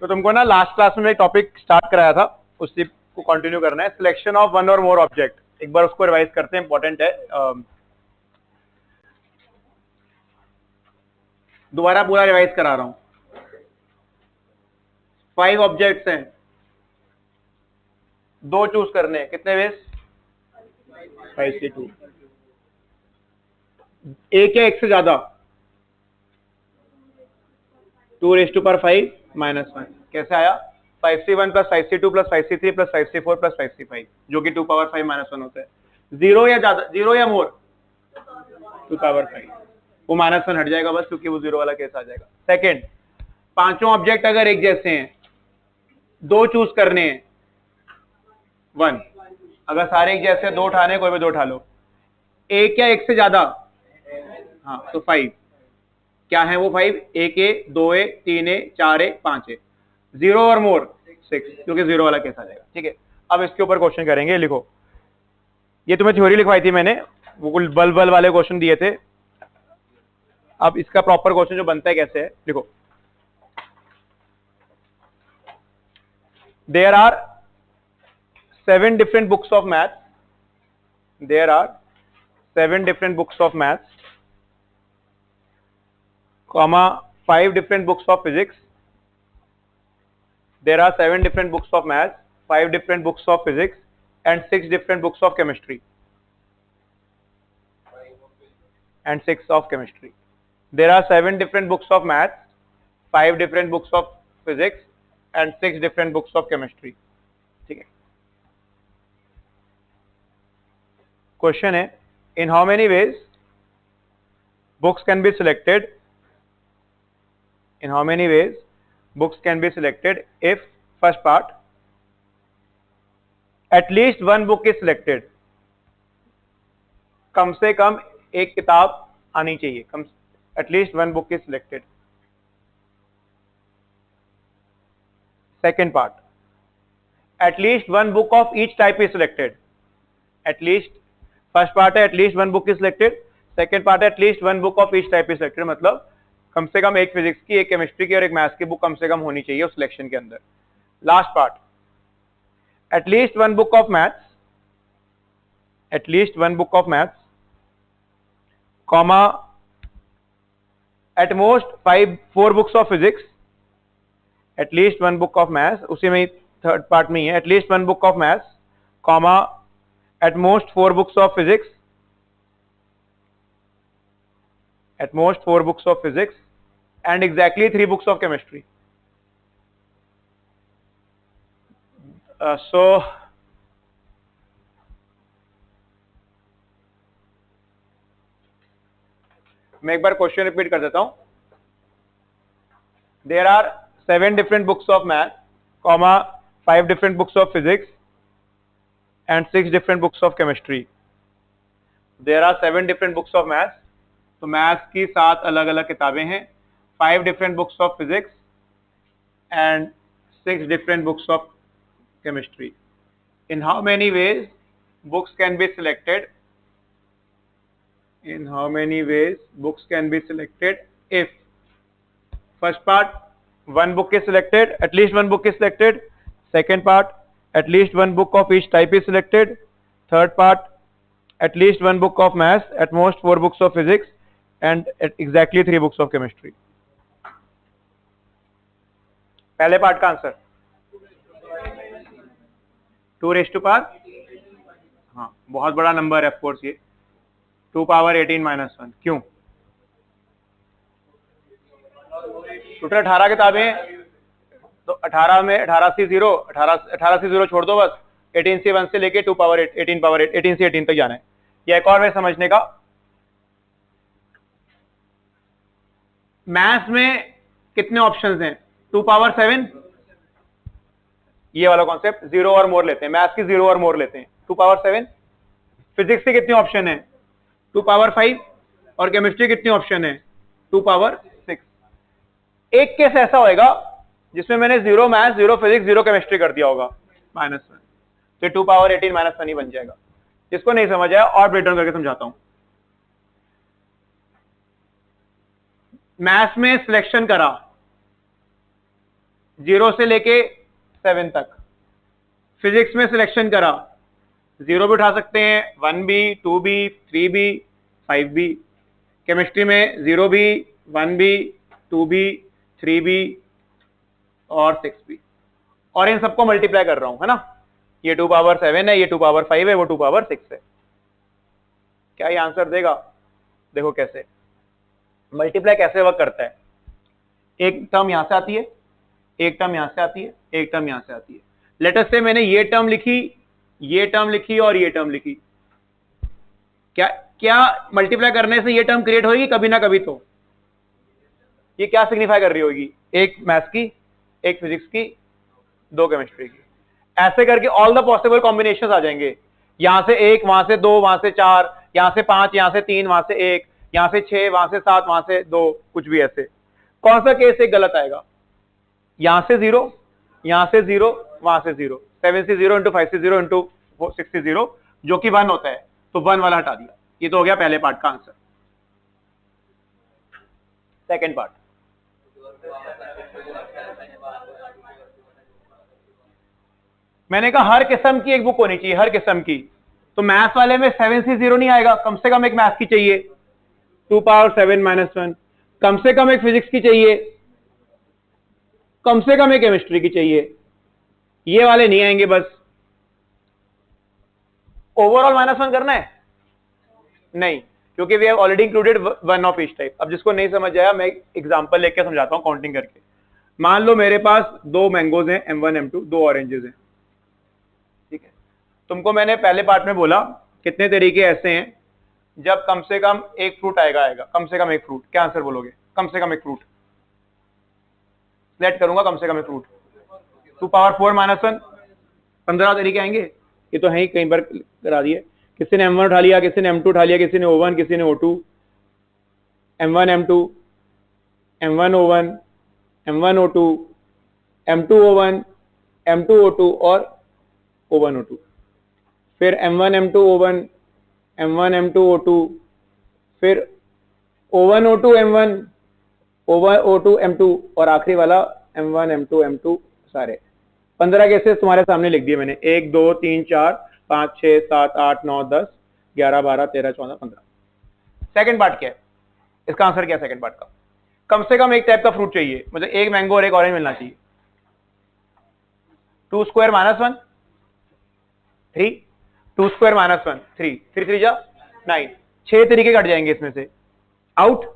तो तुमको ना लास्ट क्लास में एक टॉपिक स्टार्ट कराया था, उसी को कंटिन्यू करना है। सिलेक्शन ऑफ वन और मोर ऑब्जेक्ट, एक बार उसको रिवाइज करते हैं, इंपॉर्टेंट है। दोबारा पूरा रिवाइज करा रहा हूं। 5 ऑब्जेक्ट्स हैं, 2 चूज करने हैं, कितने वेज? 5 से 2। एक या एक से ज्यादा? 2⁵ -1। कैसे आया? 5c1 + 5c2 + 5c3 + 5c4 + 5c5, जो कि 2⁵ -1 होता है। 0 या ज्यादा, 0 या मोर? 2⁵। वो -1 हट जाएगा बस, क्योंकि वो 0 वाला केस आ जाएगा। सेकेंड, पांचों ऑब्जेक्ट अगर एक जैसे हैं, 2 चूज करने हैं, 1। अगर सारे एक जैसे 2 उठाने, कोई भी 2 उठा लो। एक या एक से ज्यादा? हाँ, तो 5। क्या है वो 5? 1A, 2A, 3A, 4A, 5A। 0 और मोर 6, क्योंकि 0 वाला केस आ जाएगा। ठीक है, अब इसके ऊपर क्वेश्चन करेंगे। लिखो, ये तुम्हें थ्योरी लिखवाई थी मैंने, वो कुल बल वाले क्वेश्चन दिए थे। अब इसका प्रॉपर क्वेश्चन जो बनता है कैसे है, लिखो। There are 7 different books of maths, there are 7 different books of maths, comma 5 different books of physics. There are 7 different books of maths, 5 different books of physics, and 6 different books of chemistry. And 6 of chemistry. There are 7 different books of maths, 5 different books of physics, and 6 different books of chemistry. ठीक है। Question है, in how many ways books can be selected? In how many ways books can be selected if, first part, at least one book is selected? कम से कम एक किताब आनी चाहिए, कम at least one book is selected. Second part, at least one book of each type is selected. At least, first part है at least one book is selected, second part है at least one book of each type is selected, मतलब कम से कम एक physics की, एक chemistry की और एक मैथ्स की बुक कम से कम होनी चाहिए उस सिलेक्शन के अंदर। Last part, at least one book of maths, at least one book of maths, comma at most 4 books of physics, at least one book of maths, उसी में थर्ड पार्ट में ही है, at least one book of maths, comma at most 4 books of physics, at most 4 books of physics, and exactly 3 books of chemistry. So मैं एक बार question repeat कर देता हूं। There are 7 different books of math, comma 5 different books of physics, and 6 different books of chemistry. There are 7 different books of math, तो maths की 7 अलग अलग किताबें हैं, 5 different books of physics and 6 different books of chemistry. In how many ways books can be selected? In how many ways books can be selected if, first part, one book is selected, at least one book is selected. Second part, at least one book of each type is selected. Third part, at least one book of maths, at most 4 books of physics, and exactly 3 books of chemistry. पहले part का answer 2⁵, हाँ बहुत बड़ा number है of course ये, 2⁻18 - 1। क्यों? Total 18 किताबें, तो 18 में 18C0, 18C0 छोड़ दो बस, 18C1 से लेके 18C18 तक जाना है। या एक और वे समझने का, मैथ्स में कितने ऑप्शंस हैं? 2⁻7, ये वाला कॉन्सेप्ट 0 और मोर लेते हैं, मैथ्स की 0 और मोर लेते हैं, 2⁻7। फिजिक्स के कितने ऑप्शन है? 2⁻5। और केमिस्ट्री कितने ऑप्शन है? 2⁻6। एक केस ऐसा होएगा जिसमें मैंने 0 मैथ्स, 0 फिजिक्स, 0 केमिस्ट्री कर दिया होगा, -1, तो 2⁻18 - 1 ही बन जाएगा। जिसको नहीं समझ आया और ब्रेक डाउन करके समझाता हूं। मैथ्स में सिलेक्शन करा, 0 से लेके 7 तक। फिजिक्स में सिलेक्शन करा, 0 भी उठा सकते हैं, 1 भी, 2 भी, 3 भी, 5 भी। केमिस्ट्री में 0 भी, 1 भी, 2 भी, 3 भी और 6 भी। और इन सबको मल्टीप्लाई कर रहा हूं, है ना। ये 2 पावर 7 है, ये 2 पावर 5 है, वो 2 पावर 6 है। क्या ये आंसर देगा? देखो कैसे मल्टीप्लाई कैसे वर्क करता है। एक टर्म यहां से आती है, एक टर्म यहां से आती है, एक टर्म यहां से आती है। लेट अस से मैंने ये टर्म लिखी, ये टर्म लिखी और ये टर्म लिखी। क्या क्या मल्टीप्लाई करने से ये टर्म क्रिएट होगी कभी ना कभी। तो ये क्या सिग्निफाई कर रही होगी? एक मैथ्स की, एक फिजिक्स की, 2 केमिस्ट्री की। ऐसे करके ऑल द पॉसिबल कॉम्बिनेशन आ जाएंगे। यहां से 1, वहां से 2, वहां से 4, यहां से 5, यहां से 3, वहां से 1, यहां से 6, वहां से 7, वहां से 2, कुछ भी ऐसे। कौन सा केस एक गलत आएगा? यहां से 0, यहां से 0, वहां से 0, 7 से 0 इंटू 5 से 0 इंटू 6 से 0, जो कि 1 होता है, तो 1 वाला हटा दिया। ये तो हो गया पहले पार्ट का आंसर। सेकेंड पार्ट, मैंने कहा हर किस्म की एक बुक होनी चाहिए, हर किस्म की। तो मैथ्स वाले में 7 से 0 नहीं आएगा, कम से कम एक मैथ्स की चाहिए, 2 पावर 7 माइनस 1। कम से कम एक फिजिक्स की चाहिए, कम से कम एक केमिस्ट्री की चाहिए। ये वाले नहीं आएंगे। बस ओवरऑल -1 करना है नहीं, क्योंकि we have already included 1 of each type. अब जिसको नहीं समझ आया, मैं एग्जांपल लेके समझाता हूं काउंटिंग करके। मान लो मेरे पास 2 मैंगोज हैं, M1 M2, 2 ऑरेंजेस हैं, ठीक है। तुमको मैंने पहले पार्ट में बोला कितने तरीके ऐसे हैं जब कम से कम एक फ्रूट आएगा कम से कम एक फ्रूट। क्या आंसर बोलोगे? कम से कम एक फ्रूट सिलेक्ट करूंगा, कम से कम एक फ्रूट। 2 पावर 4 माइनस 1, 15 तरीके आएंगे। ये तो है ही, कई बार करा दिए। किसी ने M1 उठा लिया, किसी ने M2 उठा लिया, किसी ने O1, किसी ने O2, M1 M2, M1 O1, M1 O2, M2 O1, M2 O2 और O1 O2। फिर M1 M2 O1, M1 M2 O2, फिर O1 O2 M1, O1 O2 M2 और आखिरी वाला M1 M2 M2। सारे 15 केसेस तुम्हारे सामने लिख दिए मैंने। 1 2 3 4 5 6 7 8 9 10 11 12 13 14 15। सेकंड पार्ट क्या है? इसका आंसर क्या है सेकंड पार्ट का? कम से कम एक टाइप का फ्रूट चाहिए, मुझे एक मैंगो और एक ऑरेंज मिलना चाहिए। 2 स्क्वायर माइनस 1 3, 2 स्क्वायर माइनस 1 3, 3 3 जा 9। 6 तरीके कट जाएंगे इसमें से। आउट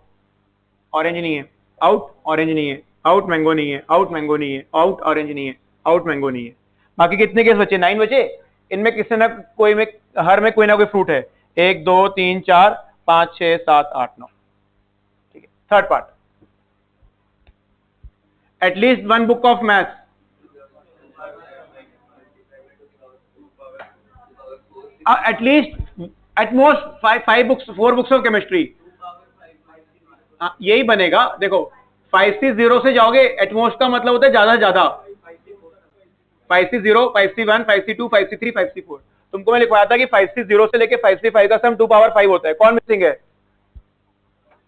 ऑरेंज नहीं है, आउट ऑरेंज नहीं है, आउट मैंगो नहीं है, आउट मैंगो नहीं है, आउट ऑरेंज नहीं है, आउट मैंगो नहीं है। बाकी कितने केस बचे? 9 बचे। इनमें किसी ना कोई में, हर में कोई ना कोई फ्रूट है। 1 2 3 4 5 6 7 8 9, ठीक है। Third part, at least 1 book of maths, at least at most 5 books, 4 books of chemistry. यही बनेगा। देखो 5 से 0 से जाओगे, एटमोस्ट का मतलब होता है ज्यादा से ज्यादा। 5 से 0, 5 से 1, 5 से 2, 5 से 3, 5 से 4। तुमको मैं लिखवाया था कि 5 से 0 से लेके 5 से 5 का सम 2 पावर 5 होता है। कौन मिसिंग है?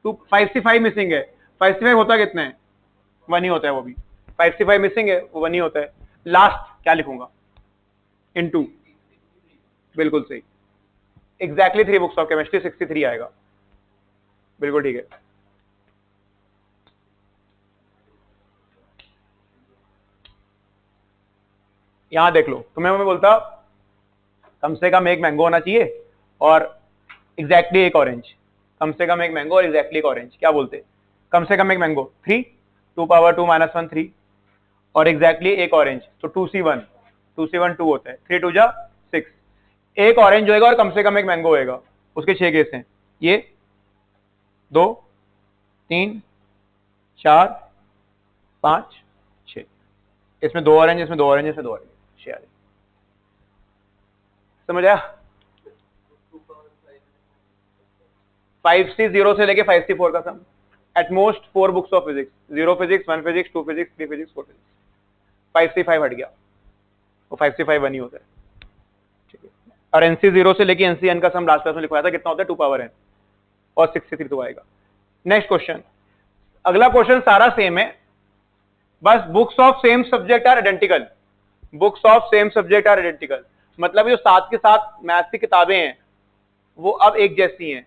5 से 5 मिसिंग है। 5 से 5 होता कितना है? 1 ही होता है वो भी। 5 से 5 मिसिंग है, वो 1 ही होता है। लास्ट क्या लिखूंगा? इनटू, बिल्कुल सही। एग्जैक्टली 3 बुक्स ऑफ केमिस्ट्री, 63 आएगा। बिल्कुल ठीक है। यहां देख लो, तुम्हें मैं बोलता कम से कम एक मैंगो होना चाहिए और एग्जैक्टली एक ऑरेंज। कम से कम एक मैंगो और एग्जैक्टली एक ऑरेंज। क्या बोलते? कम से कम एक मैंगो 3, 2 पावर 2 माइनस 1 3, और एग्जैक्टली एक ऑरेंज तो 2C1, 2C1 2 होता है। 3 2 जा 6। एक ऑरेंज होएगा और कम से कम एक मैंगो होएगा। उसके 6 केस हैं, ये 2 3 4 5 6। इसमें 2 ऑरेंज, इसमें 2 ऑरेंज, इसमें 2 ऑरेंज, 6 आ रहे। समझ आया? 5 से 0 से लेके 5 से 4 का sum. At most 4 books of physics, 0 physics, 1 physics, 2 physics, 3 physics, 4 physics. 5 से 5 हट गया, वो 5 से 5 1 ही होता है, ठीक है। और NC 0 से लेके NC n का सम लास्ट क्लास में लिखवाया था, कितना होता है? 2 पावर n, और 63 तो आएगा। नेक्स्ट क्वेश्चन, अगला क्वेश्चन सारा सेम है, बस books of same subject are identical, books of same subject are identical, मतलब जो साथ के साथ मैथ्स की किताबें हैं वो अब एक जैसी हैं,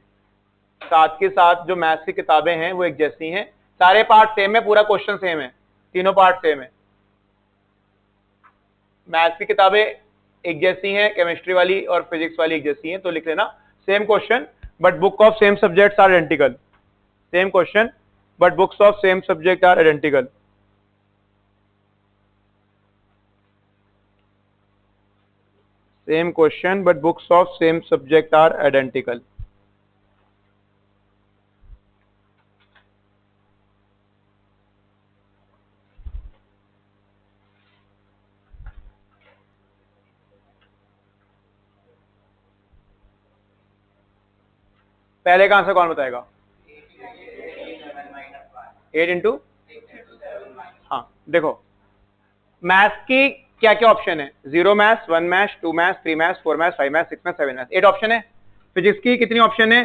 साथ के साथ जो मैथ्स की किताबें हैं वो एक जैसी हैं, सारे पार्ट सेम है, पूरा क्वेश्चन सेम है, तीनों पार्ट सेम है। मैथ्स की किताबें एक जैसी हैं, केमिस्ट्री वाली और फिजिक्स वाली एक जैसी हैं, तो लिख लेना same question but book of same subjects are identical, same question but books of same subject are identical. Same question but books of same subject are identical. पहले का आंसर कौन बताएगा? 8 इंटू, हाँ देखो मैथ्स की क्या क्या ऑप्शन है, 0 maths, 1 maths, 2 maths, 3 maths, 4 maths, 5 maths, 6 maths, 7 maths, 8 option है। फिजिक्स की कितनी ऑप्शन है?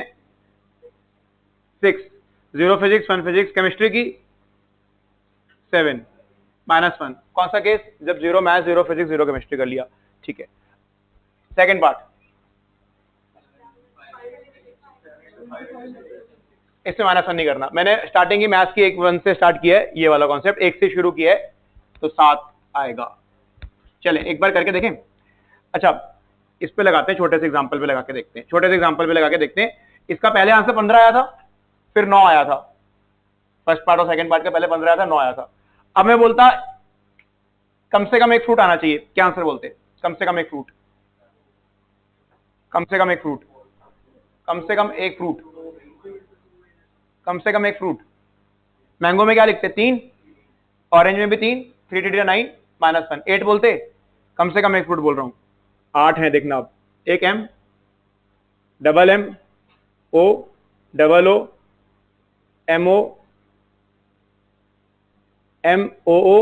6, 0 फिजिक्स, 1 फिजिक्स, केमिस्ट्री की 7, -1। कौन सा केस? जब 0 मैथ्स, 0 फिजिक्स, 0 केमिस्ट्री कर लिया, ठीक है। सेकंड पार्ट, इसमें -1 नहीं करना, मैंने स्टार्टिंग ही मैथ्स की 1 से स्टार्ट किया है, ये वाला कॉन्सेप्ट 1 से शुरू किया है तो 7 आएगा। चले एक बार करके देखें। अच्छा इस पे लगाते हैं, छोटे से एग्जांपल पे लगा के देखते हैं, छोटे से एग्जांपल पे लगा के देखते हैं। इसका पहले आंसर 15 आया था, फिर 9 आया था, फर्स्ट पार्ट और सेकंड पार्ट का पहले 15 आया था, 9 आया था। अब मैं बोलता कम से कम एक फ्रूट आना चाहिए, क्या आंसर बोलते? कम से कम एक फ्रूट, कम से कम एक फ्रूट, कम से कम एक फ्रूट, कम से कम एक फ्रूट। मैंगो में क्या लिखते? 3, ऑरेंज में भी 3, 3 × 9 -1, 8 बोलते। कम से कम एक फ्रूट बोल रहा हूं, 8 है देखना। अब एक M, double M, O, double O, MO, MOO,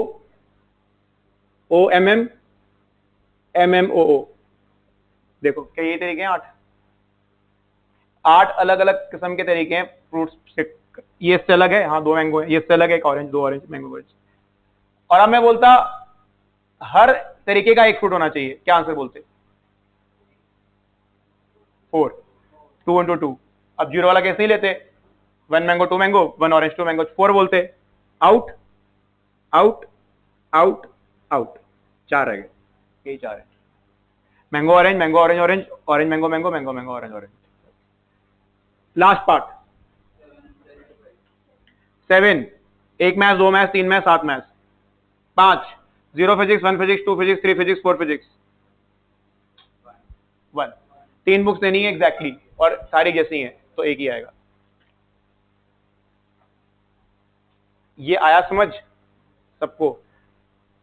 OMM, MMOO। देखो क्या ये तरीके हैं? 8 अलग अलग किस्म के तरीके हैं फ्रूट्स से। ये इससे अलग है, हाँ 2 मैंगो है, ये इससे अलग है, एक ऑरेंज, 2 ऑरेंज, मैंगो ऑरेंज। और अब मैं बोलता हर तरीके का एक फ्रूट होना चाहिए, क्या आंसर बोलते? 4, 2 × 2। अब 0 वाला कैसे ही लेते, 1 मैंगो 2 मैंगो, 1 ऑरेंज 2 मैंगो, 4 बोलते। आउट आउट आउट आउट, 4 रह गए, यही 4 है। Mango orange, mango orange orange, orange mango mango, mango mango orange orange. Last part 7, 1 maths, 2 maths, 3 maths, 7 maths. 5, 0 physics, 1 physics, 2 physics, 3 physics, 4 physics, 1। 3 books देनी है exactly और सारी जैसी हैं तो एक ही आएगा। ये आया समझ सबको?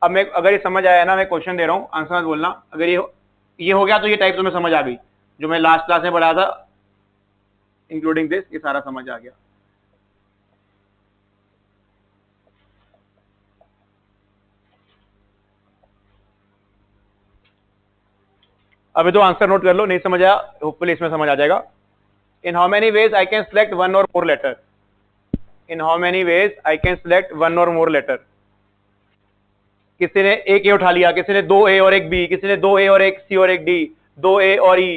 अब मैं अगर ये समझ आया ना, मैं क्वेश्चन दे रहा हूं, आंसर मत बोलना। अगर ये हो गया तो ये टाइप तुम्हें समझ आ गई, जो मैं लास्ट क्लास में पढ़ाया था इंक्लूडिंग दिस, ये सारा समझ आ गया। अभी तो आंसर नोट कर लो, नहीं समझ आया होपफुली इसमें समझ आ जाएगा। In how many ways I can select 1 or more letter? In how many ways I can select 1 or more letter? किसी ने एक ए उठा लिया, किसी ने 2 A और एक B, किसी ने 2 A और एक C और एक D, 2 A और E,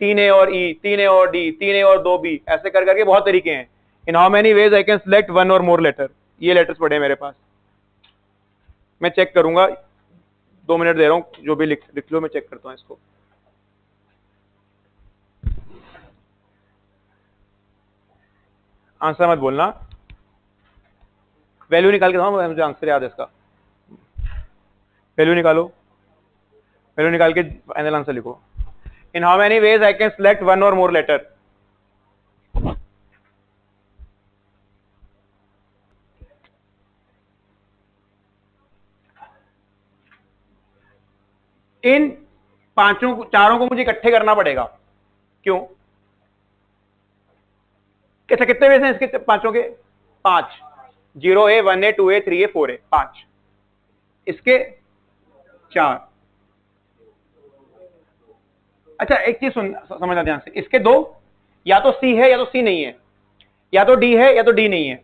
3 A और E, 3 A और D, 3 A और 2 B, ऐसे कर करके बहुत तरीके हैं। इन how many ways I can select 1 or more letter? ये लेटर्स पड़े मेरे पास, मैं चेक करूंगा, 2 मिनट दे रहा हूं, जो भी लिख लो, मैं चेक करता हूं इसको। आंसर मत बोलना, वैल्यू निकाल के दो, मुझे आंसर याद है इसका। वैल्यू निकालो, वैल्यू निकाल के फाइनल आंसर लिखो। इन how many ways I can select 1 or more letter? इन चारों को मुझे इकट्ठे करना पड़ेगा। क्यों? कैसे, कितने वेज हैं इसके पांचों के? 5, 0A, 1A, 2A, 3A, 4A, 5। इसके 4। अच्छा एक चीज समझना ध्यान से, इसके 2, या तो C है या तो C नहीं है, या तो D है या तो D नहीं है,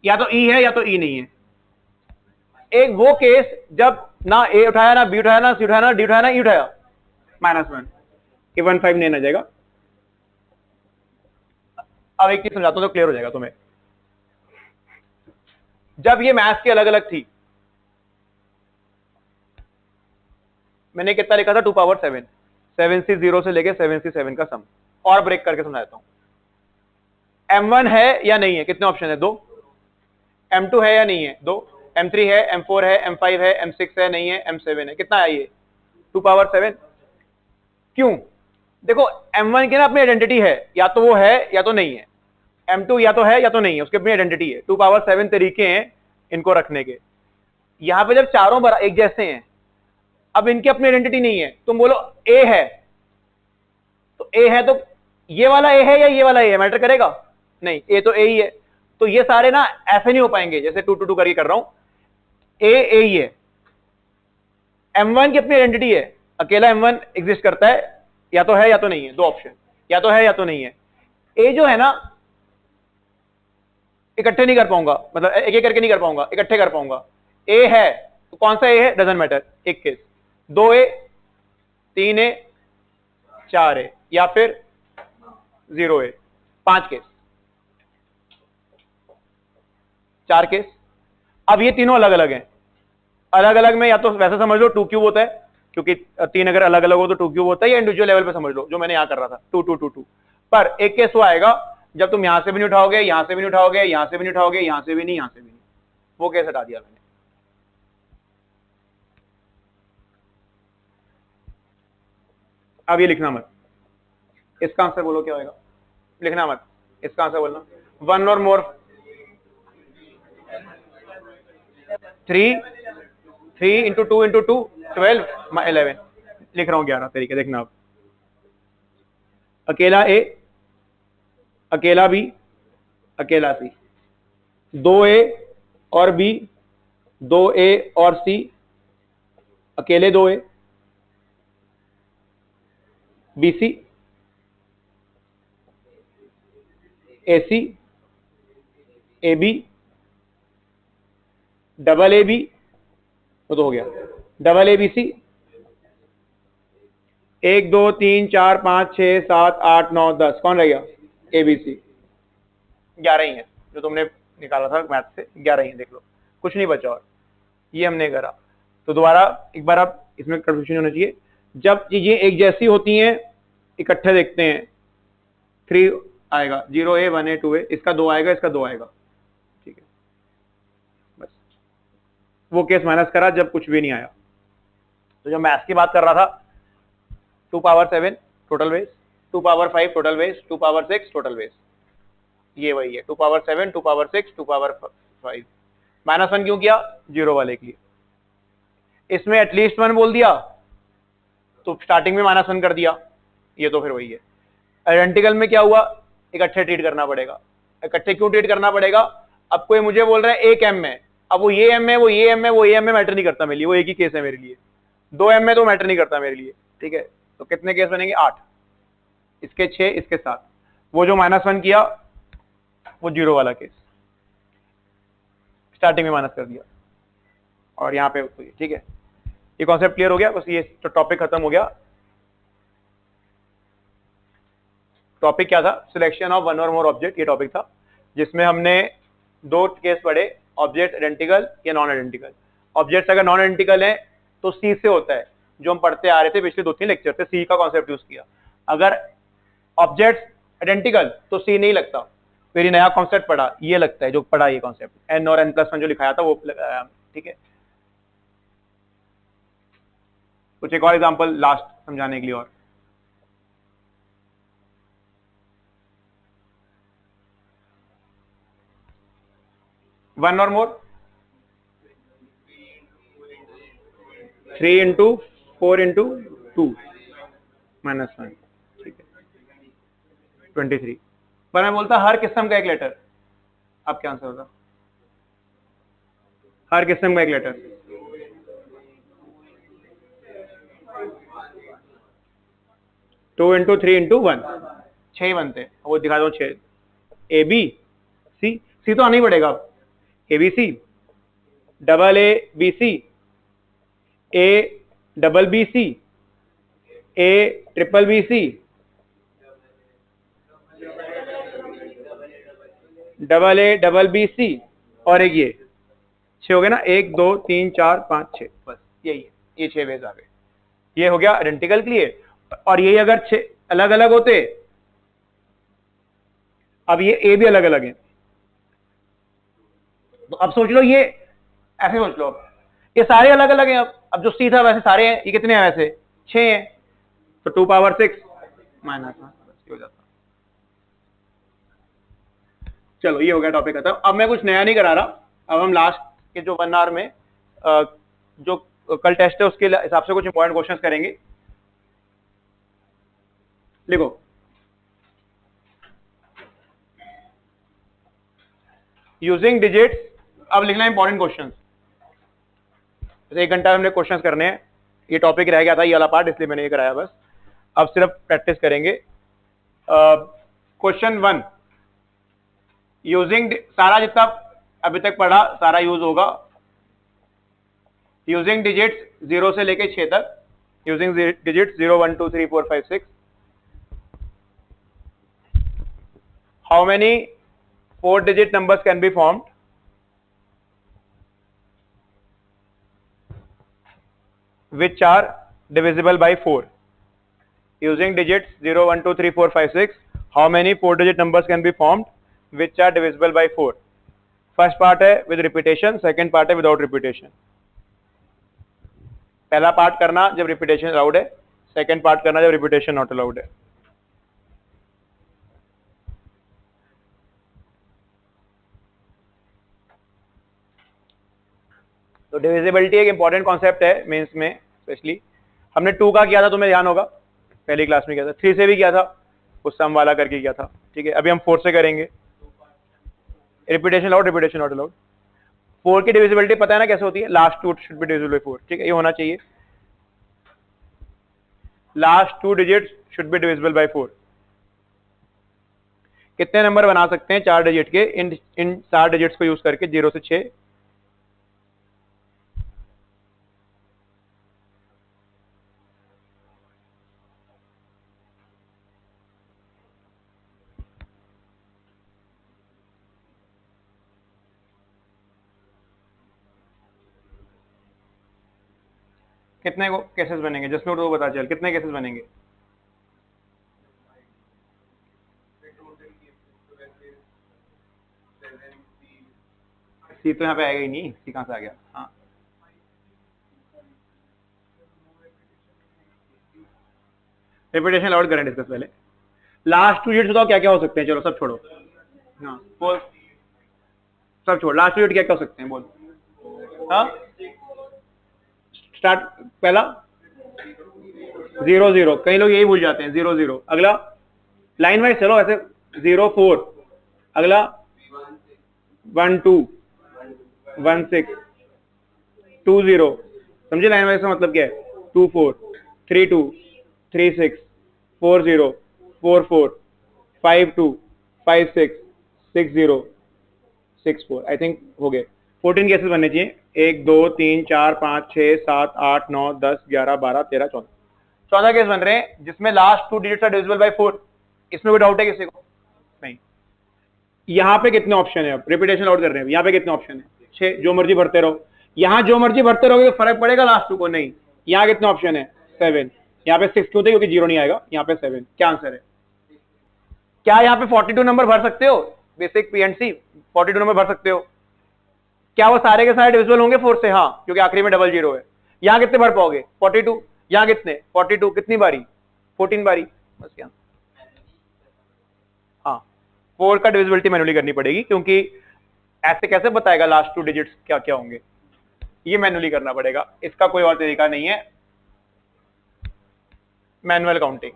या तो E है या तो E नहीं है। एक वो केस जब ना ए उठाया, ना बी उठाया, ना सी उठाया, ना डी उठाया, ना ई उठाया, -1, ये 1 5 नहीं आ जाएगा। अब एक चीज समझाता हूं तो क्लियर हो जाएगा तुम्हें। जब ये मैथ्स की अलग अलग थी, मैंने कितना लिखा था, 2 पावर 7, 7 से 0 से लेके 7 से 7 का सम। और ब्रेक करके समझा देता हूं। M1 है या नहीं है, कितने ऑप्शन है, 2। M2 है या नहीं है, 2। M3 है, M4 है, M5 है, M6 है, नहीं है, M7 है, कितना है ये, 2 पावर 7। क्यों? देखो M1 की ना अपनी आइडेंटिटी है, या तो वो है या तो नहीं है। M2 या तो है या तो नहीं है, उसकी अपनी आइडेंटिटी है। 2 पावर 7 तरीके हैं इनको रखने के। यहां पे जब चारों एक जैसे हैं, अब इनकी अपनी आइडेंटिटी नहीं है, तुम बोलो A है, तो A है तो ये वाला A है या ये वाला A है, मैटर करेगा? नहीं, A तो A ही है। तो ये सारे ना ऐसे नहीं हो पाएंगे जैसे 2 2 2 करके कर रहा हूं। A ही है। M1 की अपनी आइडेंटिटी है, अकेला M1 एग्जिस्ट करता है, या तो है या तो नहीं है, 2 ऑप्शन, या तो है या तो नहीं है। A जो है ना, इकट्ठे नहीं कर पाऊंगा, मतलब एक एक करके नहीं कर पाऊंगा, इकट्ठे कर पाऊंगा। A है तो कौन सा A है, डजंट मैटर, एक केस, 2A, 3A, 4A, या फिर 0A, 5 केस, 4 केस। अब ये तीनों अलग अलग हैं। अलग अलग में या तो वैसे समझ लो 2 क्यूब होता है, क्योंकि 3 अगर अलग अलग हो तो 2 क्यूब होता है, या इंडिविजुअल लेवल पे समझ लो, जो मैंने यहां कर रहा था 2 2 2 2। पर एक केस वो आएगा जब तुम यहां से भी नहीं उठाओगे, यहां से भी नहीं उठाओगे, यहां से भी नहीं उठाओगे, यहां से भी नहीं, यहां से भी नहीं, वो केस हटा दिया मैंने। अब ये लिखना मत, इसका आंसर बोलो क्या होगा, लिखना मत, इसका आंसर बोलना 1 और मोर 3 इंटू 2 इंटू 2 12 11, लिख रहा हूं 11 तरीके, देखना आप। अकेला A, अकेला B, अकेला C, 2A और B, 2A और C, अकेले 2A, BC, AC, AB, double AB, वो तो हो गया, डबल ABC, 1 2 3 4 5 6 7 8 9 10, कौन रह गया, ABC। 11 ही है जो तुमने निकाला था मैथ से, 11 ही है, देख लो, कुछ नहीं बचा और, ये हमने करा। तो दोबारा एक बार आप इसमें कंफ्यूजन होना चाहिए, जब चीजें एक जैसी होती हैं इकट्ठे देखते हैं, 3 आएगा, 0A 1A 2A, इसका 2 आएगा, इसका 2 आएगा, ठीक है, बस। वो केस माइनस करा जब कुछ भी नहीं आया। तो जब मैथ्स की बात कर रहा था, 2 power 7 total ways, 2 power 5 total ways, 2 power 6 total ways, ये वही है, 2 पावर 7, 2 पावर 6, 2 पावर 5। -1 क्यों किया, 0 वाले के लिए। इसमें एटलीस्ट 1 बोल दिया तो स्टार्टिंग में -1 कर दिया, ये तो फिर वही है। आइडेंटिकल में क्या हुआ, इकट्ठे ट्रीट करना पड़ेगा। इकट्ठे क्यों ट्रीट करना पड़ेगा, अब कोई मुझे बोल रहा है एक M है, अब वो ये M है, वो ये M है, वो ये M है, मैटर नहीं करता मेरे लिए, वो एक ही केस है मेरे लिए। 2 M है तो मैटर नहीं करता मेरे लिए, ठीक है। तो कितने केस बनेंगे, 8, इसके 6, इसके 7। वो जो -1 किया वो 0 वाला केस, स्टार्टिंग में माइनस कर दिया, और यहाँ पे ठीक है। ये कॉन्सेप्ट क्लियर हो गया, बस ये तो टॉपिक खत्म हो गया। टॉपिक क्या था, selection of 1 or more object, ये टॉपिक था, जिसमें हमने 2 केस पढ़े, ऑब्जेक्ट आइडेंटिकल या नॉन आइडेंटिकल। ऑब्जेक्ट अगर नॉन आइडेंटिकल है तो सी से होता है, जो हम पढ़ते आ रहे थे पिछले 2-3 लेक्चर से, सी का कॉन्सेप्ट यूज किया। अगर ऑब्जेक्ट आइडेंटिकल तो सी नहीं लगता, फिर ये नया कॉन्सेप्ट पढ़ा, ये लगता है जो पढ़ा ये कॉन्सेप्ट, n और n+1 जो लिखाया था वो, ठीक है। कुछ एक और एग्जांपल लास्ट समझाने के लिए, और 1 और मोर 3 इंटू 4 इंटू 2 -1, ठीक है, 23। पर मैं बोलता हर किस्म का एक लेटर, अब क्या आंसर होता, हर किस्म का एक लेटर, 2 इंटू 3 इंटू 1, 6 बनते हैं, वो दिखा दो 6। A B C, C तो आना ही पड़ेगा, ABC double A B C, A double B C, A triple B C, double A double B C, और एक ये 6 हो गए ना, 1 2 3 4 5 6, बस यही है, ये 6 वेज आ गए। ये हो गया आइडेंटिकल के लिए। और यही अगर 6 अलग अलग होते, अब ये ए भी अलग अलग है, तो अब सोच लो, ये ऐसे सोच लो, अब ये सारे अलग अलग हैं। अब जो सी था वैसे सारे हैं, ये कितने हैं वैसे 6 हैं, तो 2 पावर 6 माइनस 1 हो जाता। चलो ये हो गया टॉपिक खत्म। अब मैं कुछ नया नहीं करा रहा, अब हम लास्ट के जो 1 आवर में जो कल टेस्ट है उसके हिसाब से कुछ इंपॉर्टेंट क्वेश्चंस करेंगे। लिखो, यूजिंग डिजिट्स। अब लिखना इंपॉर्टेंट क्वेश्चंस, 1 घंटा हमने क्वेश्चंस करने हैं। ये टॉपिक रह गया था ये वाला पार्ट, इसलिए मैंने ये कराया बस। अब सिर्फ प्रैक्टिस करेंगे। क्वेश्चन 1, यूजिंग, सारा जितना अभी तक पढ़ा सारा यूज होगा। यूजिंग डिजिट्स 0 से लेके 6 तक, using digits 0 1 2 3 4 5 6, how many 4 digit numbers can be formed which are divisible by 4? Using digits 0 1 2 3 4 5 6, how many 4 digit numbers can be formed which are divisible by 4? First part है with repetition, second part है without repetition. पहला part करना जब repetition allowed है, second part करना जब repetition not allowed है। तो डिविजिबिलिटी एक इंपॉर्टेंट कॉन्सेप्ट है मेंस में, स्पेशली हमने 2 का किया था, तुम्हें ध्यान होगा पहली क्लास में किया था, 3 से भी किया था, उस सम वाला करके किया था। ठीक है, अभी हम 4 से करेंगे। Repetition allowed, repetition not allowed. 4 की डिविजिबिलिटी पता है ना कैसे होती है, last 2 should be divisible by 4। ठीक है, ये होना चाहिए, last 2 digits should be divisible by 4। कितने नंबर बना सकते हैं 4 डिजिट के, इन 4 डिजिट्स को यूज करके 0 से 6? कितने केसेस बनेंगे जस्ट नोट, वो बता चल कितने केसेस बनेंगे। सी तो यहाँ पे आएगा ही नहीं, सी कहां से आ गया। हाँ, रिपीटेशन अलाउड करें डिस्कस पहले। लास्ट 2 डिजिट्स बताओ क्या क्या हो सकते हैं, चलो सब छोड़ो। हाँ बोल, सब छोड़, लास्ट 2 डिजिट क्या क्या हो सकते हैं बोल। हाँ, स्टार्ट पहला 0 0, कई लोग यही भूल जाते हैं 0 0। अगला लाइन वाइज चलो, ऐसे 0 4, अगला 1 2 1 6 2 0। समझे लाइन वाइज का मतलब क्या है, 2 4 3 2 3 6 4 0 4 4 5 2 5 6 6 0 6 4। आई थिंक हो गए 14 केसेस बनने चाहिए। 1 2 3 4 5 6 7 8 9 10 11 12 13 14, 14 केस बन रहे हैं जिसमें last 2 digits are divisible by 4। इसमें कोई डाउट है किसी को? नहीं। यहाँ पे कितने ऑप्शन है, अब रिपीटेशन आउट कर रहे हैं, यहाँ पे कितने ऑप्शन है? 6, जो मर्जी भरते रहो। यहाँ जो मर्जी भरते रहोगे तो फर्क पड़ेगा लास्ट 2 को? नहीं। यहाँ कितने ऑप्शन है? 7। यहाँ पे 6 क्यों थे, क्योंकि 0 नहीं आएगा, यहाँ पे 7। क्या आंसर है? क्या यहाँ पे 42 नंबर भर सकते हो? बेसिक पीएनसी 42 नंबर भर सकते हो। क्या वो सारे के सारे डिविजिबल होंगे 4 से? हाँ, क्योंकि आखिरी में डबल 0 है। यहाँ कितने भर पाओगे? 42। यहाँ कितने? 42 कितनी बारी? 14 बारी, बस। क्या? हाँ, 4 का डिविजिबिलिटी मैन्युअली करनी पड़ेगी, क्योंकि ऐसे कैसे बताएगा लास्ट 2 डिजिट्स क्या क्या होंगे, ये मैन्युअली करना पड़ेगा, इसका कोई और तरीका नहीं है, मैनुअल काउंटिंग।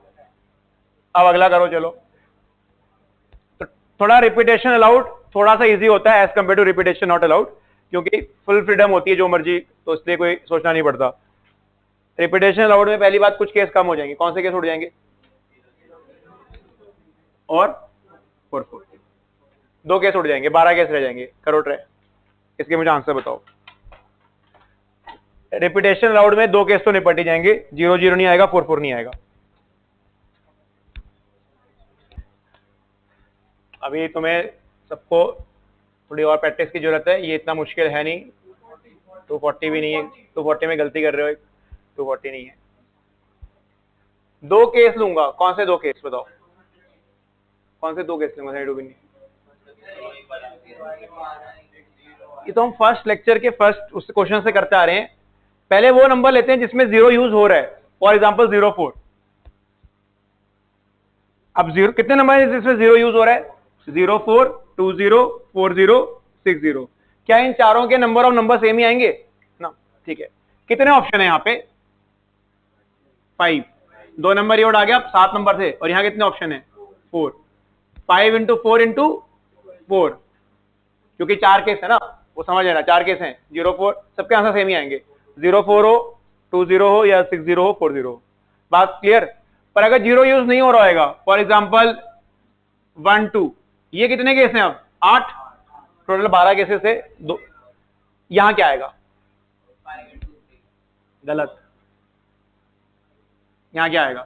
अब अगला करो चलो। तो थोड़ा रिपीटेशन अलाउड थोड़ा सा इजी होता है as compare to repetition not allowed, क्योंकि फुल फ्रीडम होती है जो मर्जी, तो इसलिए कोई सोचना नहीं पड़ता। रिपीटेशन अलाउड में पहली बात कुछ केस कम हो जाएंगे। कौन से केस उड़ जाएंगे? और 4 2 केस उड़ जाएंगे, 12 केस रह जाएंगे। करो ट्राई, इसके मुझे आंसर बताओ। रिपीटेशन राउंड में 2 केस तो निपट ही जाएंगे, 0 0 नहीं आएगा, 4 4 नहीं आएगा। अभी तुम्हें सबको थोड़ी और प्रैक्टिस की जरूरत है, ये इतना मुश्किल है नहीं। 240 भी नहीं है, 240 में गलती कर रहे हो, 240 नहीं है। 2 केस लूंगा, कौन से 2 केस बताओ, कौन से 2 केस लूंगा? ये तो हम फर्स्ट लेक्चर के फर्स्ट उस क्वेश्चन से करते आ रहे हैं। पहले वो नंबर लेते हैं जिसमें 0 यूज हो रहा है, फॉर एग्जाम्पल 04। अब 0 कितने नंबर है जिसमें 0 यूज हो रहा है? 04, 20, 40, 60। क्या इन चारों के नंबर ऑफ नंबर सेम ही आएंगे ना? ठीक है। कितने ऑप्शन है यहाँ पे? 5। 2 नंबर ये आ गया, 7 नंबर थे, और यहाँ कितने ऑप्शन है? 4। 5 × 4 × 4, क्योंकि 4 केस है ना, वो समझ लेना, 4 केस हैं। 04 सबके आंसर सेम ही आएंगे, 04 हो, 20 हो, या 60 हो, 40 हो। बात क्लियर? पर अगर 0 यूज नहीं हो रहा होगा, फॉर एग्जाम्पल 1 2, ये कितने केस हैं? अब 8, टोटल 12 केसेस है। यहां क्या आएगा? गलत। यहां क्या आएगा?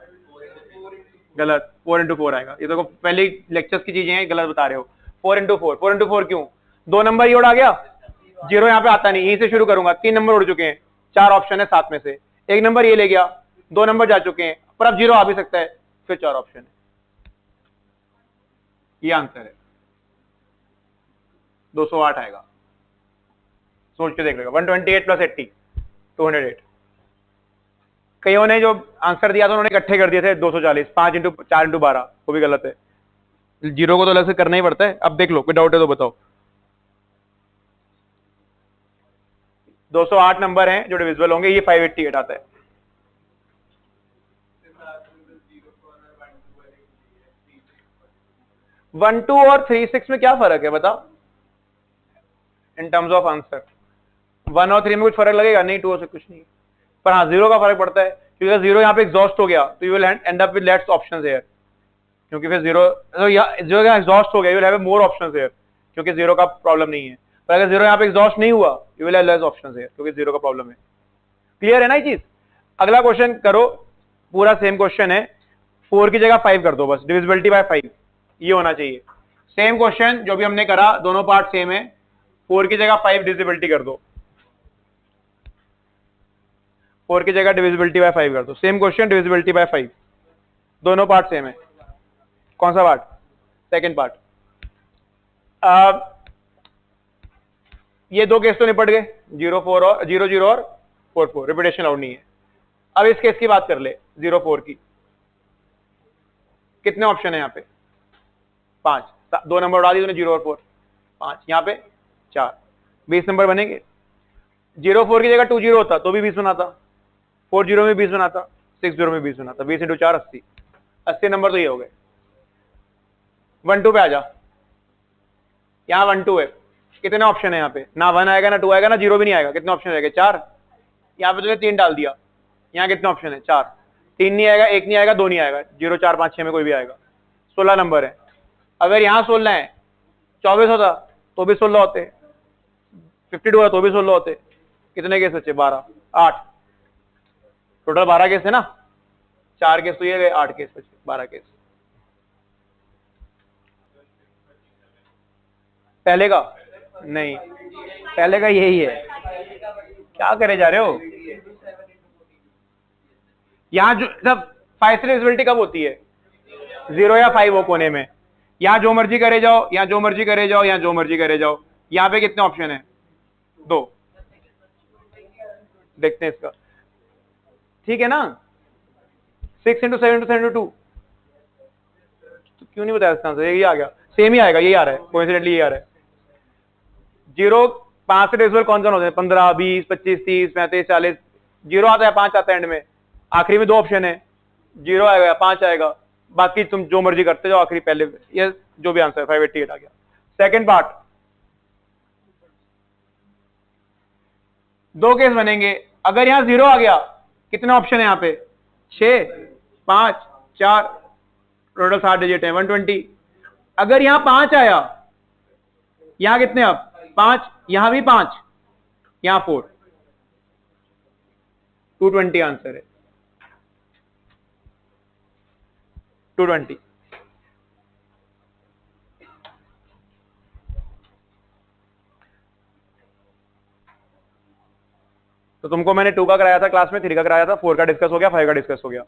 गलत। 4 × 4 आएगा। ये देखो पहले लेक्चर्स की चीजें हैं, गलत बता रहे हो। 4 × 4, 4 × 4 क्यों? 2 नंबर ये आ गया, 0 यहाँ पे आता नहीं, यहीं से शुरू करूंगा। 3 नंबर उड़ चुके हैं, 4 ऑप्शन है 7 में से, 1 नंबर ये ले गया, 2 नंबर जा चुके हैं, पर अब 0 आ भी सकता है, फिर 4 ऑप्शन है। ये आंसर है, 208 आएगा। सोच के देख लेगा। 128 + 80, 208। कईयों ने जो आंसर दिया था उन्होंने इकट्ठे कर दिए थे 240, 5 × 4 × 12, वो भी गलत है। 0 को तो अलग से करना ही पड़ता है। अब देख लो, कोई डाउट है तो बताओ। 208 नंबर हैं जो डिविजिबल होंगे, ये 588 आता है। वन टू और 36 में क्या फर्क है बताओ, इन टर्म्स ऑफ आंसर? 1 और 3 में कुछ फर्क लगेगा? नहीं, 2 से कुछ नहीं। पर हाँ 0 का फर्क पड़ता है, क्योंकि 0 यहाँ पे एग्जॉस्ट हो गया तो you will and up with less options here, क्योंकि फिर 0 यहाँ एग्जॉस्ट हो गया, you will have more options here, क्योंकि 0 का प्रॉब्लम नहीं है। पर अगर 0 यहाँ पे एग्जॉस्ट नहीं हुआ, you will have less options here, क्योंकि 0 का प्रॉब्लम है। क्लियर है ना ये चीज? अगला क्वेश्चन करो, पूरा सेम क्वेश्चन है। 4 की जगह 5 कर दो बस, डिविजिबिलिटी बाय 5, ये होना चाहिए। सेम क्वेश्चन जो भी हमने करा, दोनों पार्ट सेम है। 4 की जगह 5 डिविजिबिलिटी कर दो, 4 की जगह डिविजिबिलिटी बाय 5 कर दो। सेम क्वेश्चन, डिविजिबिलिटी बाय 5, दोनों पार्ट सेम है। कौन सा पार्ट? Second part. ये 2 केस तो निपट गए, 0 4 और 0 0 और 4 4, रिपीटेशन अलाउड नहीं है। अब इस केस की बात कर ले, 0 4 की। कितने ऑप्शन है यहाँ पे? 5। 2 नंबर उड़ा दिए तूने, 0 और 4, 5। यहाँ पे 4, 20 नंबर बनेंगे। 0 4 की जगह 2 0 होता तो भी 20 बनाता, 4 0 में 20 बनाता, 6 0 में 20 बनाता। 20 × 4 80, 80 नंबर तो ये हो गए। 1 2 पे आ जा, यहाँ 1 2 है। कितने ऑप्शन है यहाँ पे? ना 1 आएगा, ना 2 आएगा, ना 0 भी नहीं आएगा। कितने ऑप्शन आएगा? 4। यहाँ पे तुमने 3 डाल दिया, यहाँ कितने ऑप्शन है? 4। 3 नहीं आएगा, 1 नहीं आएगा, 2 नहीं आएगा, 0 4 5 6 में कोई भी आएगा। 16 नंबर है। अगर यहाँ 16 है, 24 होता तो भी 16 होते, 52 है तो भी 16 होते। कितने केस बचे? 12, 8। टोटल 12 केस है ना, 4 केस तो ये गए, 8 केस बचे, 12 केस। पहले का नहीं, पहले का यही है। क्या करे जा रहे हो? यहाँ जो सब 5 से डिविजिबिलिटी कब होती है? 0 या 5 हो कोने में। यहाँ जो मर्जी करे जाओ, यहाँ जो मर्जी करे जाओ, यहाँ जो मर्जी करे जाओ। यहाँ पे कितने ऑप्शन है? 2। देखते हैं इसका, ठीक है ना? 6 × 7 × 7 × 2, तो क्यों नहीं बताया इसका आंसर? यही आ गया, सेम ही आएगा, यही आ रहा है, कोइंसिडेंटली यही आ रहा है। 0 5 से डिविजिबल कौन कौन होते हैं? 15 20 25 30 35 40। 0 आता है, 5 आता है एंड में, आखिरी में 2 ऑप्शन है, 0 आएगा, 5 आएगा, बाकी तुम जो मर्जी करते जाओ। आखिरी पहले ये जो भी आंसर है, 588 आ गया। सेकंड पार्ट, 2 केस बनेंगे। अगर यहां 0 आ गया, कितने ऑप्शन है यहाँ पे? 6 5 4, टोटल 7 डिजिट है, 120। अगर यहां 5 आया, यहां कितने? अब 5, यहां भी 5, यहां 4, 220 आंसर है, 220। तो तुमको मैंने 2 का कराया था क्लास में, 3 का कराया था, 4 का डिस्कस हो गया, 5 का डिस्कस हो गया।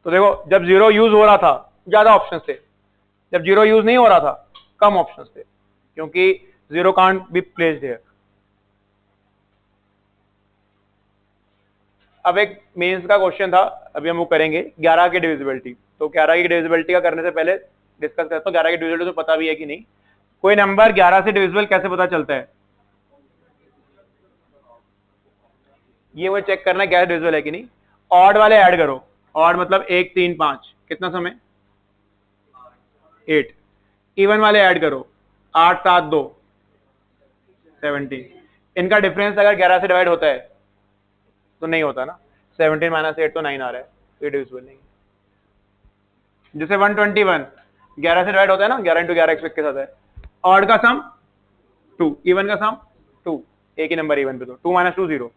तो देखो जब जीरो यूज हो रहा था ज्यादा ऑप्शन थे, जब जीरो यूज नहीं हो रहा था कम ऑप्शन थे, क्योंकि zero can't be placed here. अब एक मेंस का क्वेश्चन था, अभी हम वो करेंगे 11 की डिविजिबिलिटी। तो 11 की डिविजिबिलिटी का करने से पहले डिस्कस करता हूं 11 की डिविजिबिलिटी तो पता भी है कि नहीं। कोई नंबर 11 से डिविजिबल कैसे पता चलता है, ये वो चेक करना है 11 डिविजिबल है कि नहीं। ऑड वाले ऐड करो, ऑड मतलब 1 3 5, कितना समय 8। इवन वाले ऐड करो 8 7 2 17। इनका डिफरेंस अगर 11 से डिवाइड होता है तो नहीं होता ना, 17 माइनस 8 तो 9 आ रहा है, तो ये डिविजिबल नहीं। जैसे 121 11 से डिवाइड होता है ना, 11 इंटू 11 के साथ है। ऑड का सम 2, इवन का सम 2, एक ही नंबर इवन पे, तो 2 माइनस 2 0,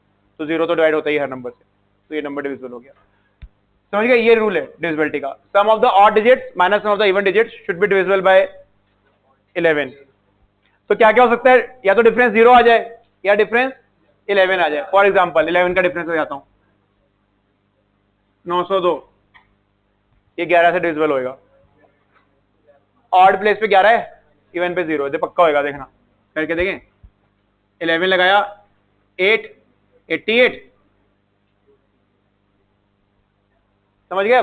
तो 0 तो डिवाइड होता ही हर नंबर से, तो ये नंबर डिविजिबल हो गया। समझ गए, ये रूल है डिविजिबिलिटी का। Sum of the odd digits minus sum of the even digits should be divisible by 11। तो क्या क्या हो सकता है, या तो डिफरेंस 0 आ जाए या डिफरेंस 11 आ जाए। फॉर एग्जांपल 11 का डिफरेंस हो जाता हूं 902, ये 11 से डिविजिबल होएगा। ऑड प्लेस पे 11 है, इवन पे 0 है, पक्का होएगा, देखना करके देखें। 11 लगाया 8 88, समझ गए।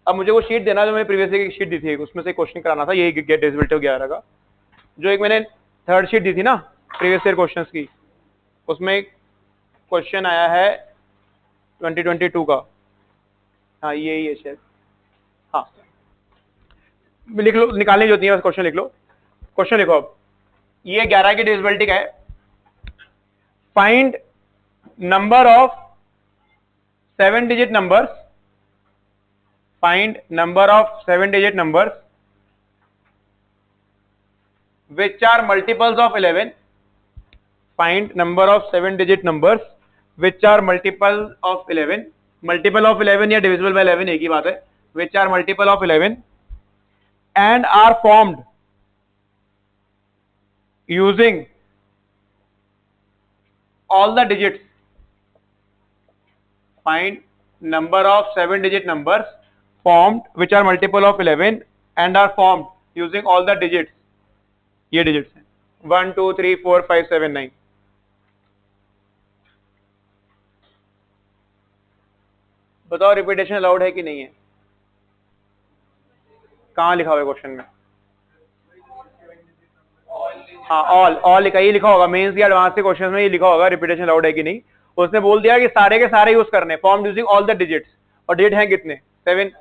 अब मुझे वो शीट देना जो मैंने प्रीवियस की शीट दी थी, उसमें से क्वेश्चन कराना था, यही गेट डिविजिबिलिटी 11 का। जो एक मैंने थर्ड शीट दी थी ना प्रीवियस ईयर क्वेश्चंस की, उसमें क्वेश्चन आया है 2022 का, हाँ यही है शायद, हाँ लिख लो, निकालनी जो होती है क्वेश्चन लिख लो। क्वेश्चन लिखो अब, ये 11 की डिविजिबिलिटी का है। Find number of 7 digit numbers, find number of 7 digit numbers which are multiples of 11, find number of 7 digit numbers which are multiples of 11, multiple of 11 या divisible by 11 एक ही बात है, which are multiple of 11 and are formed using all the digits, find number of 7 digit numbers formed which are multiple of 11 and are formed using all the digits, ये digits हैं 1 2 3 4 5 7 9। बताओ repetition allowed है कि नहीं है, कहां लिखा हुआ है क्वेश्चन में। हाँ ऑल लिखा, ये लिखा होगा मेंस या एडवांस के क्वेश्चन में, ये लिखा होगा रिपीटेशन अलाउड है कि नहीं। उसने बोल दिया कि सारे के सारे यूज करने, form using all the digits, और डिजिट हैं कितने 7,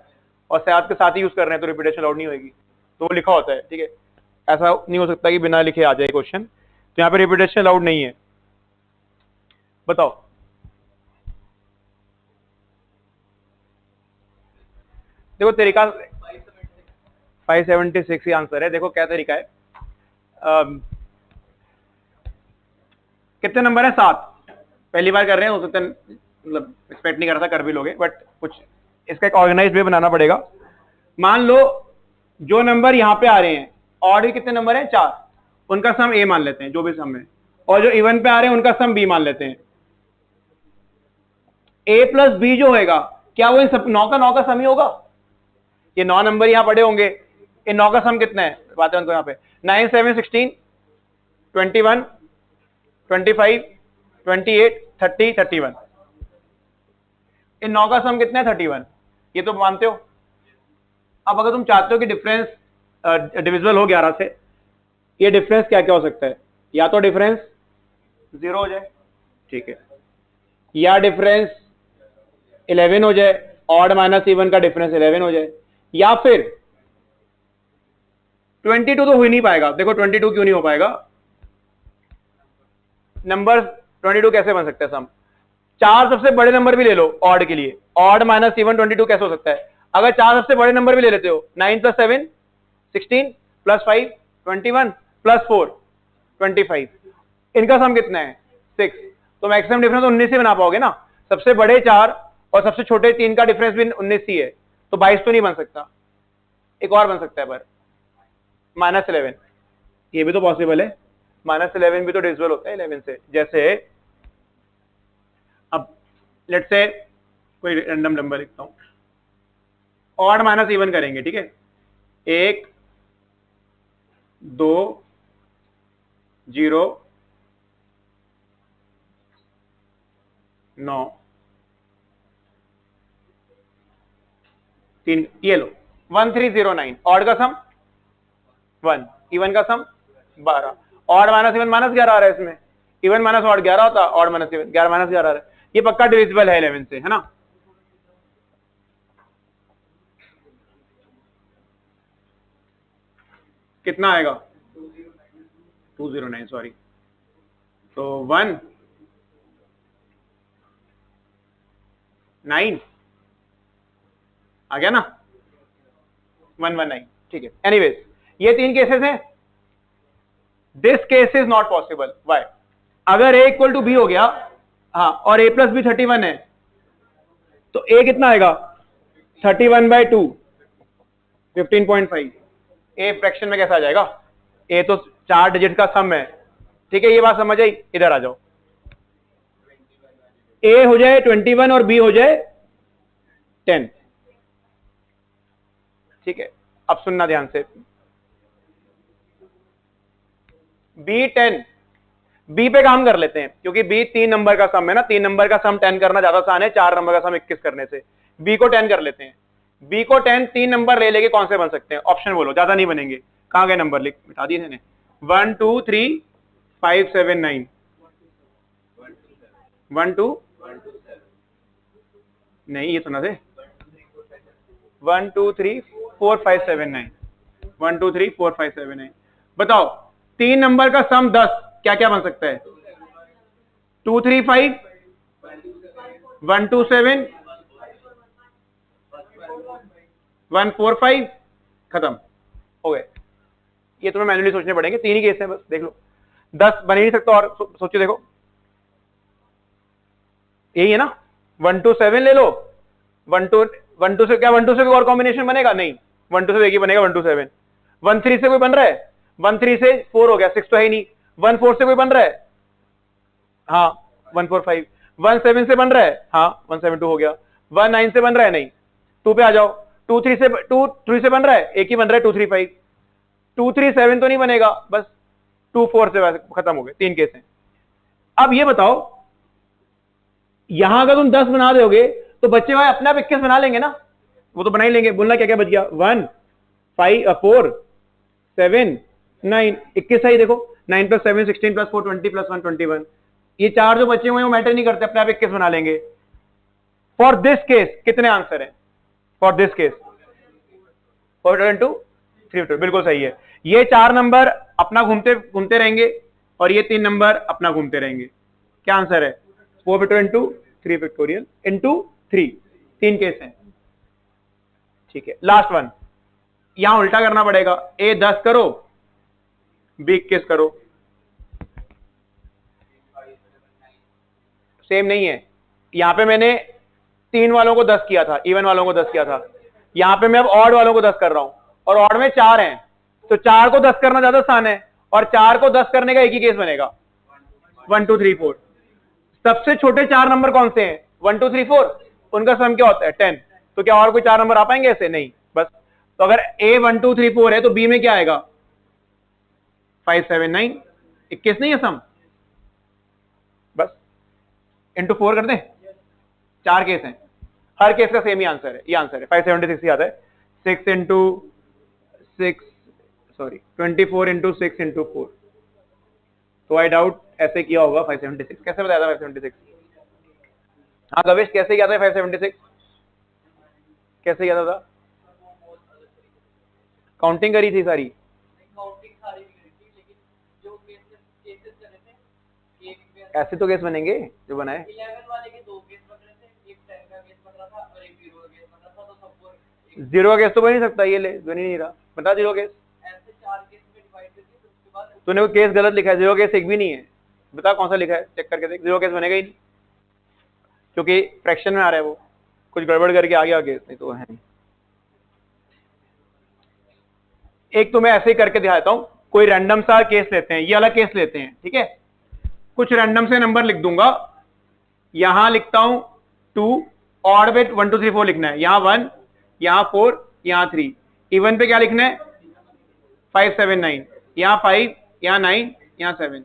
और 7 के साथ ही यूज कर रहे हैं, तो रिपीटेशन अलाउड नहीं होगी, तो वो लिखा होता है, ठीक है। ऐसा नहीं हो सकता कि बिना लिखे आ जाए क्वेश्चन, तो यहाँ पे रिपीटेशन अलाउड नहीं है। बताओ देखो तरीका 576 ही आंसर है। देखो क्या तरीका है, कितने नंबर है 7, पहली बार कर रहे हैं, हो सकता है मतलब एक्सपेक्ट नहीं कर रहा था कर भी लोगे, बट कुछ इसका एक ऑर्गेनाइज्ड वे बनाना पड़ेगा। मान लो जो नंबर यहाँ पे आ रहे हैं ऑड कितने नंबर हैं 4, उनका सम ए मान लेते हैं जो भी सम है, और जो इवन पे आ रहे हैं उनका सम बी मान लेते हैं। ए प्लस बी जो होगा, क्या वो इन सब 9 का सम ही होगा। ये 9 नंबर यहाँ पड़े होंगे, इन 9 का सम कितना है, बात है उनको यहाँ पे 9 7 16 21 25 28 30 31, इन 9 का सम कितना है 31, ये तो मानते हो। अब अगर तुम चाहते हो कि डिफरेंस डिविजिबल हो 11 से, ये डिफरेंस क्या क्या हो सकता है, या तो डिफरेंस 0 हो जाए, ठीक है, या डिफरेंस 11 हो जाए, ऑड माइनस इवन का डिफरेंस 11 हो जाए, या फिर 22 तो हो ही नहीं पाएगा। देखो 22 क्यों नहीं हो पाएगा, नंबर 22 कैसे बन सकता है सम, 4 सबसे बड़े नंबर भी ले लो ऑड के लिए, ऑड माइनस इवन 22 कैसे हो सकता है। अगर 4 सबसे बड़े नंबर भी ले लेते हो, 9 + 7 16 + 5 21 + 4, 25। इनका सम कितना है 6, तो मैक्सिमम डिफरेंस 19 ही बना पाओगे ना। सबसे बड़े 4 और सबसे छोटे 3 का डिफरेंस भी 19 ही है, तो 22 तो नहीं बन सकता। एक और बन सकता है पर -11, ये भी तो पॉसिबल है। -11 भी तो डिविजिबल होता है 11 से। जैसे अब लेट्स से कोई रैंडम नंबर लिखता हूं, ऑड माइनस इवन करेंगे, ठीक है। 1 2 0 9 3, ये लो 1309। ऑड का सम 1, इवन का सम 12। ऑड माइनस इवन -11 आ रहा है इसमें, इवन माइनस ऑड 11 होता, ऑड माइनस इवन 11 माइनस 11 आ रहा है। ये पक्का डिविजिबल है 11 से, है ना। कितना आएगा 209, सॉरी, तो 1 9 आ गया ना, 119, ठीक है। एनीवेज ये 3 केसेस हैं। This case is not possible, why? अगर a इक्वल टू बी हो गया, हाँ, और a प्लस बी 31 है, तो a कितना आएगा 31/2, 15.5। a फ्रैक्शन में कैसा आ जाएगा? a तो 4 डिजिट का सम है, ठीक है। ये बात समझ आई? इधर आ जाओ, a हो जाए 21 और b हो जाए 10, ठीक है। अब सुनना ध्यान से, b 10, b पे काम कर लेते हैं, क्योंकि b 3 नंबर का सम है ना। 3 नंबर का सम 10 करना ज्यादा आसान है 4 नंबर का सम 21 करने से। b को 10 कर लेते हैं। b को 10 3 नंबर ले लेके कौन से बन सकते हैं? ऑप्शन बोलो, ज्यादा नहीं बनेंगे। कहां गए नंबर? लिख, मिटा दिए मैंने। 1 2 3 5 7 9, 1 2 नहीं, ये सुना थे 1 2 3 4 5 7 9, 1 2 3 4 5 7 9। बताओ 3 नंबर का सम 10 क्या क्या बन सकता है? 2 3 5, 1 2 7, 1 4 5, खत्म हो गए। ये तुम्हें मैन्युअली सोचने पड़ेंगे, 3 ही केस हैं बस, देख लो। 10 बन ही नहीं सकता, और सोचो देखो, यही है ना। 1 2 7 ले लो, 1 2 से क्या 1 2 से कोई और कॉम्बिनेशन बनेगा? नहीं, 1 2 से एक ही बनेगा, 1 2 7। 1 3 से कोई बन रहा है? 1 3 से 4 हो गया, 6 तो है ही नहीं। 1 4 से कोई बन रहा है? हाँ, 1 4 5। 1 7 से बन रहा है? हाँ, 1 7 2 हो गया। 1 9 से बन रहा है? नहीं। 2 पे आ जाओ। 2 3 से बन रहा है? एक ही बन रहा है, 2 3 5। 2 3 7 तो नहीं बनेगा, बस 2 4 से खत्म हो गए। 3 केस हैं। अब ये बताओ, यहां अगर तुम 10 बना दोगे तो बच्चे भाई अपने आप 21 बना लेंगे ना, वो तो बना ही लेंगे। बोलना क्या क्या बच गया? 1 5 4 7 9, 21 है ही। देखो 9 + 7 16 + 4 20 + 1 21। ये 4 जो बचे हुए हैं वो मैटर नहीं करते, अपने आप 21 बना लेंगे। फॉर दिस केस कितने आंसर है? फॉर दिस केस 4 × 2 बिल्कुल सही है। ये 4 नंबर अपना घूमते घूमते रहेंगे और ये 3 नंबर अपना घूमते रहेंगे। क्या आंसर है? 4 × 2 3 फैक्टोरियल × 3। 3 केस हैं, ठीक है। लास्ट वन, यहां उल्टा करना पड़ेगा। a 10 करो, b 21 करो। सेम नहीं है। यहां पे मैंने 3 वालों को 10 किया था, इवन वालों को 10 किया था। यहां पे मैं अब ऑड वालों को 10 कर रहा हूं, और ऑड में 4 हैं, तो 4 को 10 करना ज्यादा आसान है, और 4 को 10 करने का एक ही केस बनेगा, 1 2 3 4। सबसे छोटे 4 नंबर कौन से हैं? 1 2 3 4। उनका सम क्या होता है? 10। तो क्या और कोई 4 नंबर आ पाएंगे ऐसे? नहीं, बस। तो अगर a 1 2 3 4 है तो b में क्या आएगा? 5 7 9, 21 नहीं है सम, बस × 4 कर दें। 4 केस हैं, हर केस का सेम ही आंसर है। ये आंसर है 576 ही आता है। 6 × 6 सॉरी 24 × 6 × 4। तो आई डाउट ऐसे किया होगा 576। कैसे बताया था 576? हाँ गवेश, कैसे किया था 576? कैसे किया था? काउंटिंग करी थी सारी? ऐसे तो केस बनेंगे जो बनाए। 11 वाले के 2 केस बन रहे थे, एक 10 का केस बन रहा था और एक 0 का केस बन रहा था, तो सबको 0 का केस तो बन नहीं सकता, ये ले बन ही नहीं रहा। बता 0 केस। ऐसे 4 केस में डिवाइड करके फिर उसके बाद तूने वो केस गलत लिखा है, 0 केस एक भी नहीं है। बता कौन सा लिखा है, चेक करके देख। 0 केस बनेगा ही नहीं, क्योंकि फ्रैक्शन में आ रहा है, वो कुछ गड़बड़ करके आ गया केस, नहीं तो है नहीं। एक तो मैं ऐसे ही करके दिखाता हूं, कोई रैंडम सा केस लेते हैं, ये वाला केस लेते हैं, ठीक है। कुछ रैंडम से नंबर लिख दूंगा, यहां लिखता हूं 2, ऑड विथ 1 2 3 4 लिखना है, यहां 1, यहां 4, यहां 3, इवन पे क्या लिखना है 5 7 9, यहां 5, यहां 9, यहां 7।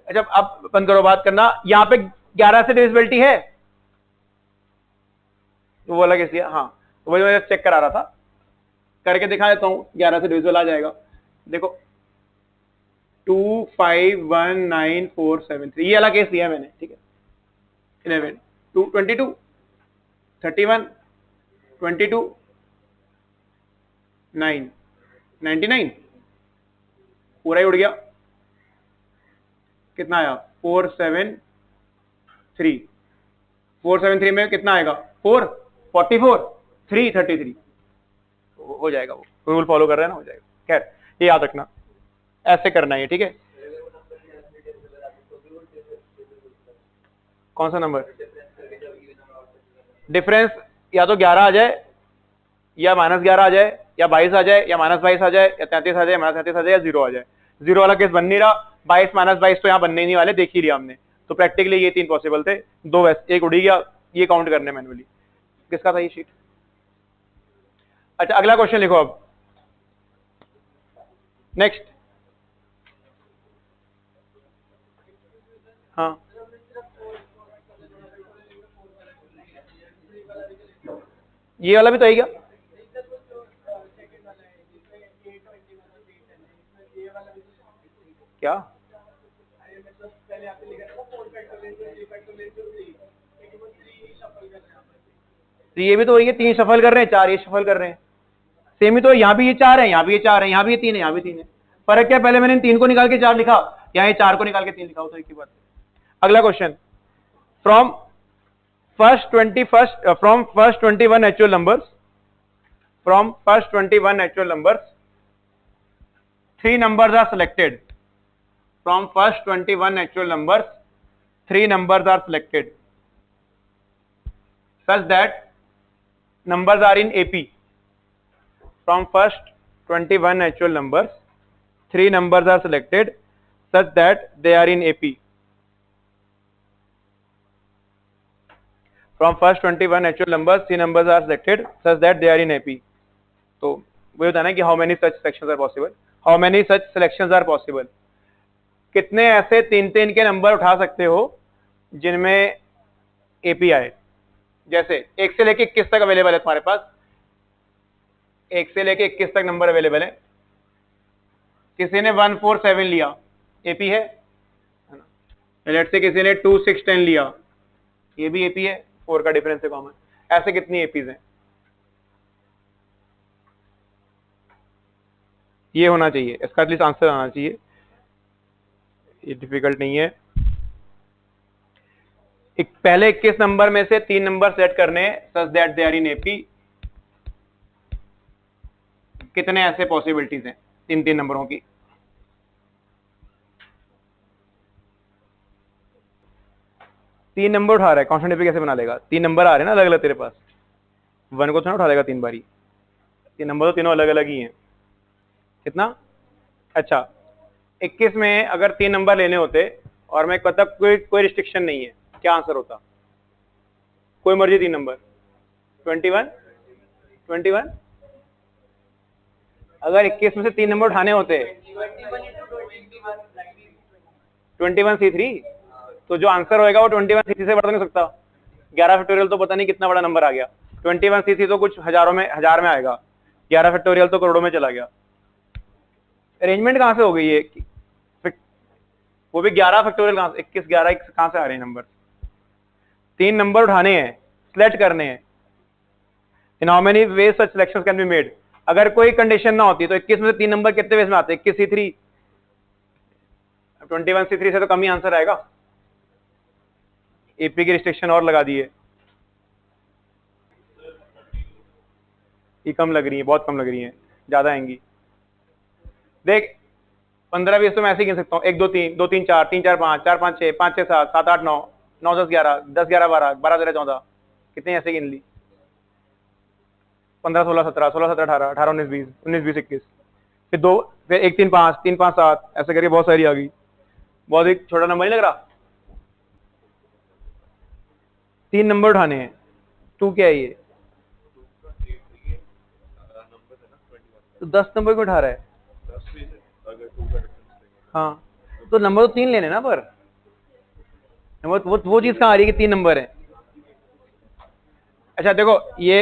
अच्छा अब बंद करो बात करना, यहां पे 11 से डिविजिबिलिटी है, तो वो वाला केस लिया। हाँ तो वही मैं चेक करा रहा था, करके दिखा देता हूं, 11 से डिविजिबल आ जाएगा। देखो 2 5 1 9 4 7 3, ये वाला केस लिया मैंने, ठीक है। 11 2 22 31 22 9 99, पूरा ही उड़ गया। कितना आया 4 7 3, 4 7 3 में कितना आएगा 4 44 3 33, हो जाएगा। वो रूल फॉलो कर रहे हैं ना, हो जाएगा। खैर ये याद रखना, ऐसे करना है, ठीक है। कौन सा नंबर डिफरेंस, या तो 11 आ जाए, या -11 आ जाए, या 22 आ जाए, या -22 आ जाए, या 33 आ जाए, -33 आ जाए, या 0 आ जाए। 0 वाला केस बन नहीं रहा, 22 -22 तो यहाँ बनने ही नहीं वाले, देख ही लिया हमने। तो प्रैक्टिकली ये 3 पॉसिबल थे, 2 वैसे, एक उड़ी गया, ये काउंट करने मैनुअली। किसका था ये शीट? अच्छा अगला क्वेश्चन लिखो अब, नेक्स्ट। हाँ ये वाला भी तो है क्या? क्या तो ये भी तो वही है, 3 शफल कर रहे हैं, 4 ये शफल कर रहे हैं, सेम ही तो। यहाँ भी ये 4 है, यहाँ भी ये 4 है, यहाँ भी ये 3 है, यहाँ भी 3 है। फर्क क्या, पहले मैंने इन 3 को निकाल के 4 लिखा, यहाँ ये 4 को निकाल के 3 लिखा, तो एक ही बात। अगला question, from first 21 natural numbers, from first 21 natural numbers 3 numbers are selected, from first 21 natural numbers 3 numbers are selected such that numbers are in AP. From first 21 natural numbers 3 numbers are selected such that they are in AP. From first 21 natural numbers 3 numbers are selected such that they are in AP. तो वो होता है ना कि how many such selections are possible, how many such selections are possible, कितने ऐसे 3 के number उठा सकते हो जिनमें एपी आए। जैसे 1 से लेके 21 तक अवेलेबल है तुम्हारे पास, 1 से लेके 21 तक नंबर अवेलेबल है, किसी ने 1 4 7 लिया, एपी है ना। लेट्स से किसी ने 2 6 10 लिया, ये भी एपी है, 4 का डिफरेंस है कॉमन। ऐसे कितनी एपीज हैं? ये होना चाहिए, इसका एटलीस्ट आंसर आना चाहिए, ये डिफिकल्ट नहीं है। एक पहले 21 नंबर में से 3 नंबर सेट करने such that they are in AP. कितने ऐसे पॉसिबिलिटीज हैं 3 नंबरों की? तीन नंबर उठा रहा है, कॉन्स्टेंट एपी कैसे बना लेगा? 3 नंबर आ रहे हैं ना अलग अलग तेरे पास, 1 को तो ना उठा लेगा 3 बारी, ये नंबर तो तीनों अलग अलग ही हैं। कितना? अच्छा 21 में अगर 3 नंबर लेने होते और मैं पता कोई रिस्ट्रिक्शन नहीं है, क्या आंसर होता? कोई मर्जी 3 नंबर, 21 अगर 21 में से 3 नंबर उठाने होते 21C3, तो जो आंसर होएगा वो 21C3 से बढ़ नहीं सकता। 11 फैक्टोरियल तो पता नहीं कितना बड़ा नंबर आ गया, 21C3 तो कुछ हजार में आएगा, 11 फैक्टोरियल तो करोड़ों में चला गया। अरेंजमेंट कहां से हो गई है? वो भी 11 फैक्टोरियल कहां से, 21 11 कहां से आ रहे हैं नंबर? 3 नंबर उठाने हैं, सिलेक्ट करने हैं। इन how many veg such selections can be made? अगर कोई कंडीशन ना होती तो 21 में से 3 नंबर कितने वेज में आते? 21C3, 21C3 से तो कम ही आंसर आएगा। एपी की रिस्ट्रिक्शन और लगा दी है, ये कम लग रही है, बहुत कम लग रही है, ज्यादा आएंगी। देख 15 20 तो मैं ऐसे ही गिन सकता हूँ, 1 2 3 2 3 4 3 4 5 4 5 6 5 6 7 7 8 9 9 10 11 10 11 12 12 13 14, कितने ऐसे गिन ली, 15 16 17 16 17 18 18 19 20 19 20 21, फिर 2 फिर 1 3 5 3 5 7 ऐसे करके बहुत सारी आ गई। बहुत एक छोटा नंबर नहीं लग रहा, 3 नंबर उठाने हैं, 2 क्या है ये, तो 10 नंबर क्यों उठा रहा है, हाँ तो नंबर तो 3 लेने ना, पर वो चीज कहाँ आ रही है कि 3 नंबर है। अच्छा देखो ये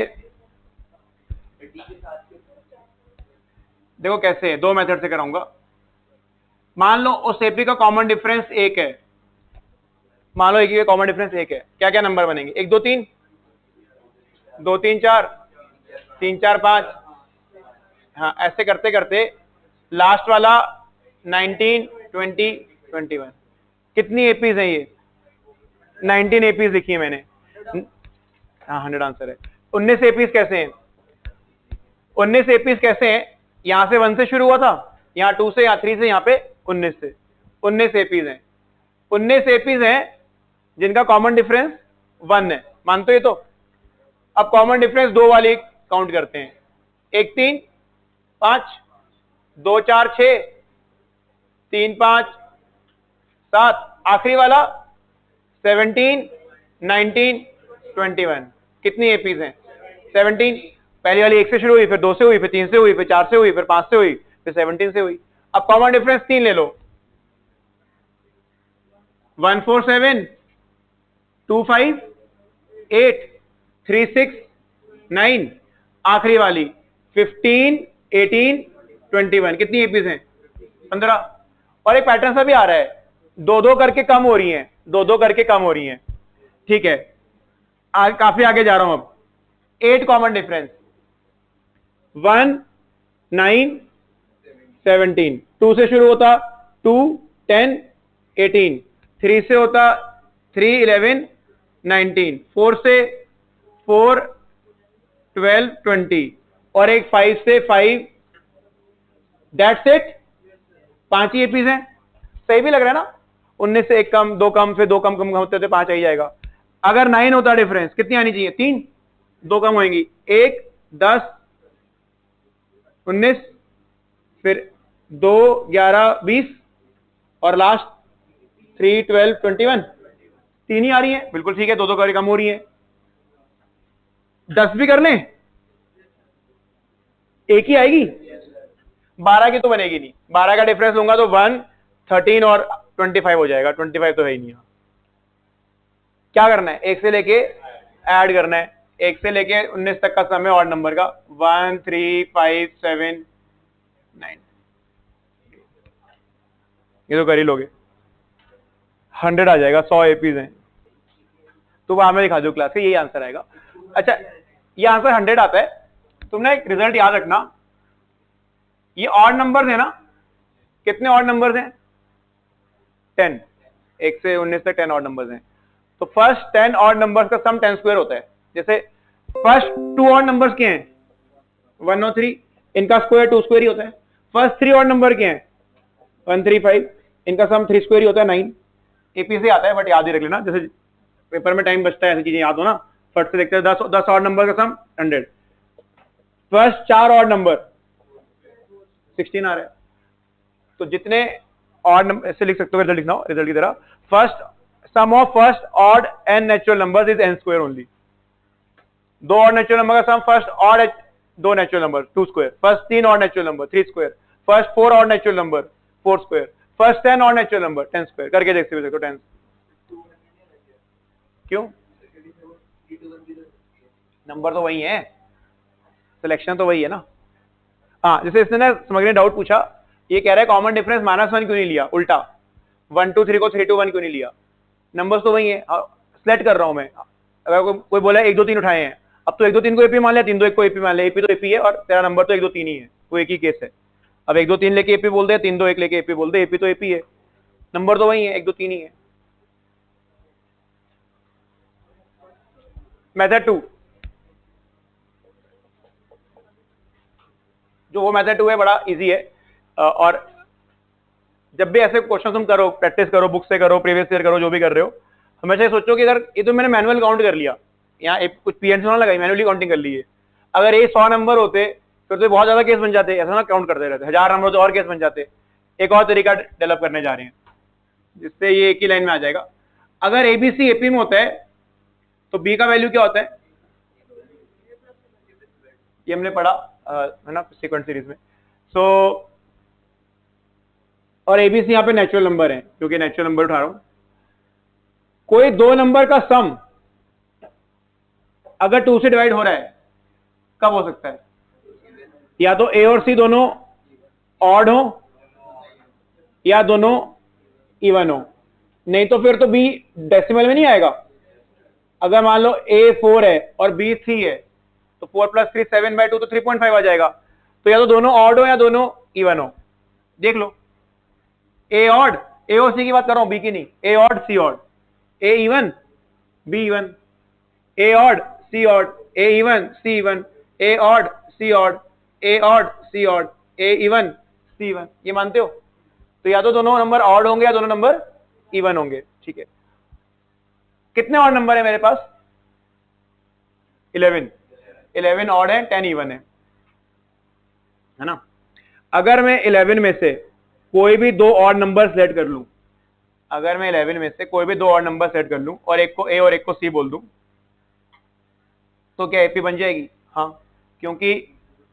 देखो कैसे है, 2 मेथड से कराऊंगा। मान लो उस एपी का कॉमन डिफरेंस 1 है, मान लो एक ही कॉमन डिफरेंस 1 है, क्या क्या नंबर बनेंगे, 1 2 3 2 3 4 3 4 5, हाँ ऐसे करते करते लास्ट वाला 19 20 21, कितनी एपीज हैं ये, 19 एपीज लिखी है मैंने, हाँ 100 आंसर है। 19 एपीज कैसे हैं, 19 एपीज कैसे हैं, यहां से 1 से शुरू हुआ था, यहाँ 2 से, यहाँ 3 से, यहाँ पे 19 से, 19 एपीज हैं, 19 एपीज हैं जिनका कॉमन डिफरेंस 1 है, मानते हो ये तो। अब कॉमन डिफरेंस 2 वाली काउंट करते हैं, 1 3 5 2 4 6 3 5 7, आखिरी वाला 17 19 21, कितनी एपीज हैं, 17, पहली वाली 1 से शुरू हुई, फिर 2 से हुई, फिर 3 से हुई, फिर 4 से हुई, फिर 5 से हुई, फिर 17 से हुई। अब कॉमन डिफरेंस 3 ले लो, 1 4 7 2 5 8 3 6 9, आखिरी वाली 15 18 21, कितनी एपीज हैं, 15। और एक पैटर्न सा भी आ रहा है, 2 2 करके कम हो रही हैं, 2 2 करके कम हो रही हैं, ठीक है। काफी आगे जा रहा हूं अब, 8 कॉमन डिफरेंस, 1 9 17, 2 से शुरू होता 2 10 18, 3 से होता 3 11 19, 4 से 4 12 20, और एक 5 से 5, दैट्स इट, 5 ही एपीज हैं। सही भी लग रहा है ना, 19 से 1 कम 2 कम, फिर 2 कम कम होते होते 5 आ ही जाएगा। अगर 9 होता डिफरेंस कितनी आनी चाहिए, 3, 2 कम होंगी, 1 10 19, फिर 2 11 20, और लास्ट 3 12 21, 3 ही आ रही है, बिल्कुल ठीक है, 2 2 करके कम हो रही है। 10 भी कर लें, एक ही आएगी, 12 की तो बनेगी नहीं, 12 का डिफरेंस लूंगा तो 1 13 और 25 हो जाएगा, 25 तो है ही नहीं। क्या करना है, 1 से लेके ऐड करना है, 1 से लेके 19 तक का सम है ऑड नंबर का, 1 3 5 7 9, ये तो कर ही लोगे, 100 आ जाएगा, 100 एपीज हैं, तो वहां में दिखा दो क्लास के, यही आंसर आएगा। अच्छा ये आंसर 100 आता है, तुमने एक रिजल्ट याद रखना, ये ऑड नंबर्स है ना, कितने ऑड नंबर्स हैं, 10, 1 से 19 तक 10 ऑड नंबर्स हैं, तो फर्स्ट 10 ऑड नंबर्स का सम 10 स्क्वायर होता है। जैसे फर्स्ट 2 ऑड नंबर्स के हैं 1 और 3, इनका स्क्वायर 2 स्क्वायर ही होता है। फर्स्ट 3 ऑड नंबर के हैं 1 3 5, इनका सम 3 स्क्वायर ही होता है 9। एपी से आता है बट याद ही रख लेना, जैसे पेपर में टाइम बचता है ऐसी चीजें याद हो ना, फट से देखते हैं 10 ऑड नंबर का सम 100, फर्स्ट 4 ऑड नंबर 16 आ रहा है, तो जितने ऑड नंबर ऐसे लिख सकते हो, रिजल्ट लिखना हो रिजल्ट की तरह, first sum of first odd n natural numbers is n square only. 2 odd natural number का sum first odd 2 natural number 2 square, first 3 odd natural number 3 square, first 4 odd natural number 4 square, first 10 odd natural number 10 square, करके देख सकते हो 10। क्यों, number तो वही है, selection तो वही है ना। हाँ जैसे इसने ना समझने डाउट पूछा, ये कह रहा है कॉमन डिफरेंस -1 क्यों नहीं लिया, उल्टा 1 2 3 को 3 2 1 क्यों नहीं लिया, नंबर्स तो वही है, सेलेक्ट कर रहा हूं मैं। अगर कोई बोला 1 2 3 उठाए हैं, अब तो 1 2 3 को एपी मान लिया, 3 2 1 को एपी मान लिया, एपी तो एपी है और तेरा नंबर तो 1 2 3 ही है, वो एक ही केस है। अब 1 2 3 लेके एपी बोल दे, 3 2 1 लेके एपी बोल दे, एपी तो एपी है, नंबर तो वही है, 1 2 3 ही है। मेथड 2, जो वो मेथड 2 है बड़ा इजी है, और जब भी ऐसे क्वेश्चन तुम करो, प्रैक्टिस करो, बुक से करो, प्रीवियस ईयर करो, जो भी कर रहे हो, हमेशा ये सोचो कि अगर ये तो मैंने मैनुअल काउंट कर लिया, यहाँ एक कुछ पीएनसी ना लगाई, मैनुअली काउंटिंग कर ली है, अगर ये 100 नंबर होते फिर तो बहुत ज्यादा केस बन जाते, ऐसा ना काउंट करते रहते, 1000 नंबर तो और केस बन जाते। एक और तरीका डेवलप करने जा रहे हैं जिससे ये एक ही लाइन में आ जाएगा। अगर एबीसी एपी में होता है तो बी का वैल्यू क्या होता है, ये हमने पढ़ा है ना सीक्वेंस सीरीज में। सो और एबीसी यहाँ पे नेचुरल नंबर है, क्योंकि नेचुरल नंबर उठा रहा हूं। कोई दो नंबर का सम अगर 2 से डिवाइड हो रहा है कब हो सकता है, या तो ए और सी दोनों ऑड हो या दोनों इवन हो, नहीं तो फिर तो बी डेसिमल में नहीं आएगा। अगर मान लो ए 4 है और बी 3 है तो 4 + 3 7/2 तो 3.5 आ जाएगा। तो या तो दोनों ऑड हो या दोनों इवन हो। देख लो, ए ऑड, ए और सी की बात कर रहा हूं, बी की नहीं। A odd C odd, A even B even, A odd C odd, A even C even, A odd C odd, A odd C odd, A even C even. ये मानते हो? तो या तो दोनों नंबर ऑड होंगे या दोनों नंबर इवन होंगे। ठीक है, कितने ऑड नंबर है मेरे पास? 11 ऑड है, 10 इवन है ना। अगर मैं 11 में से कोई भी दो ऑड नंबर सेलेक्ट कर लूं, अगर मैं 11 में से कोई भी दो ऑड नंबर सेलेक्ट कर लूं और एक को ए और एक को सी बोल दूं, तो क्या एपी बन जाएगी? हाँ, क्योंकि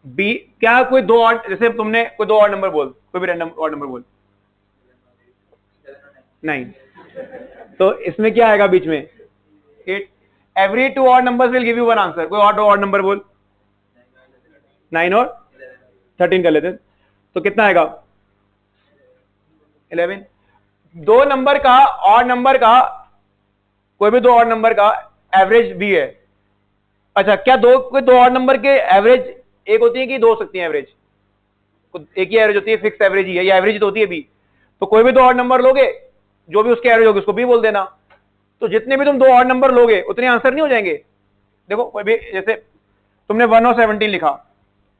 बी क्या कोई दो ऑड, जैसे तुमने कोई दो ऑड नंबर बोल, कोई भी रैंडम ऑड नंबर बोल, 9, तो इसमें क्या आएगा बीच में? 8। Every 2 odd numbers will give you one answer. कोई ऑड नंबर बोल, 9 और 13 कर लेते हैं, तो कितना आएगा? 11। दो नंबर का, ऑड नंबर का, कोई भी दो ऑड नंबर का एवरेज बी है। अच्छा, क्या कोई दो ऑड नंबर के एवरेज एक होती है कि दो हो सकती है एवरेज? एक ही एवरेज होती है, फिक्स एवरेज ही है, या एवरेज तो होती है बी। तो कोई भी दो ऑड नंबर लोगे, जो भी उसके एवरेज होगी उसको बी बोल देना। तो जितने भी तुम दो ऑड नंबर लोगे उतने आंसर नहीं हो जाएंगे। देखो कोई भी, जैसे तुमने 1 और 17 लिखा,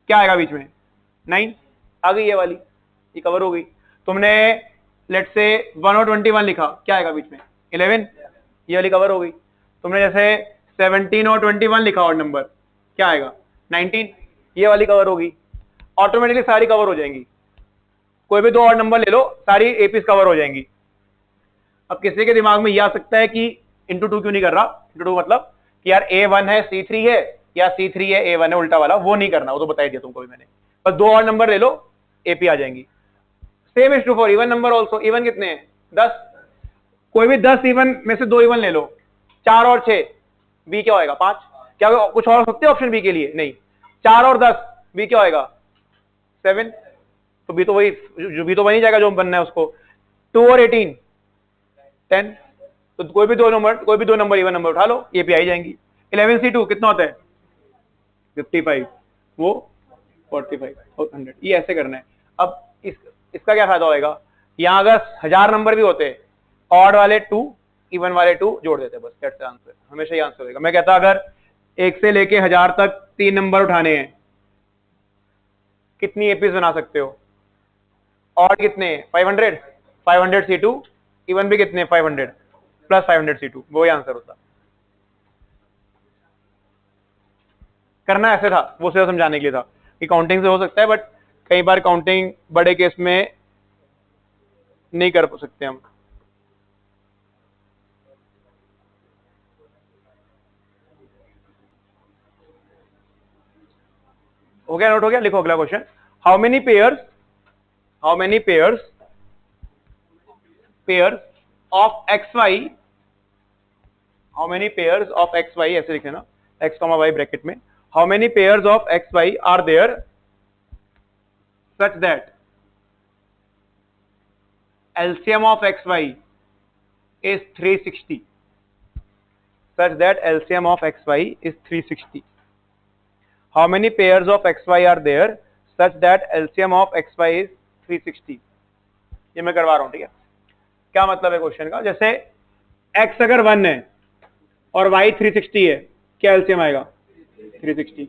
क्या आएगा बीच में? 9 आ गई, ये वाली, ये कवर हो गई। तुमने लेट से 1 और 21 लिखा, क्या आएगा बीच में? 11, ये वाली कवर हो गई। तुमने जैसे 17 और 21 लिखा ऑड नंबर, क्या आएगा? 19, ये वाली कवर होगी। ऑटोमेटिकली सारी कवर हो जाएंगी। कोई भी दो ऑड नंबर ले लो, सारी एपीस कवर हो जाएंगी। अब किसी के दिमाग में यह आ सकता है कि इंटू 2 क्यों नहीं कर रहा? इंटू 2 मतलब कि यार A1 है C3 है या C3 है A1 है, उल्टा वाला, वो नहीं करना, वो तो बता ही दिया तुमको भी मैंने। बस दो और नंबर ले लो, एपी आ जाएंगी। Same is true for even number also. Even कितने हैं? 10। कोई भी 10 इवन में से दो इवन ले लो, 4 और 6, बी क्या होएगा? 5। क्या कुछ और हो सकते हैं ऑप्शन बी के लिए? नहीं। 4 और 10, बी क्या होएगा? 7। तो बी तो वही, जो बी तो बन ही जाएगा जो बनना है उसको। 2 और 18, 10। तो कोई भी दो नंबर इवन नंबर उठा लो, ये पे आई जाएंगी। 11C2 कितना होता है? 55, वो 45 और 100। ये ऐसे करना है। अब इसका क्या फायदा होएगा? यहां अगर 1000 नंबर भी होते, ऑड वाले 2 इवन वाले 2 जोड़ देते, बस दैट्स आंसर। हमेशा ये आंसर होगा। मैं कहता अगर 1 से लेके 1000 तक 3 नंबर उठाने हैं, कितनी एपीज बना सकते हो? ऑड कितने? 500, 500C2, इवन भी कितने? 500 प्लस 500C2, वो ही आंसर होता। करना ऐसे था, वो सिर्फ समझाने के लिए था कि काउंटिंग से हो सकता है, बट कई बार काउंटिंग बड़े केस में नहीं कर सकते हम। हो गया? नोट हो गया? लिखो अगला question. How many pairs of x y, how many pairs of x y, ऐसे लिखे ना, एक्स कॉमा वाई ब्रैकेट में, how many pairs of x y are there such that LCM of xy is 360, such that LCM of xy is 360. How many pairs of xy are there such that LCM of xy is 360? ये मैं करवा रहा हूं, ठीक है? क्या मतलब है क्वेश्चन का? जैसे x अगर 1 है और y 360 है, क्या LCM आएगा? 360।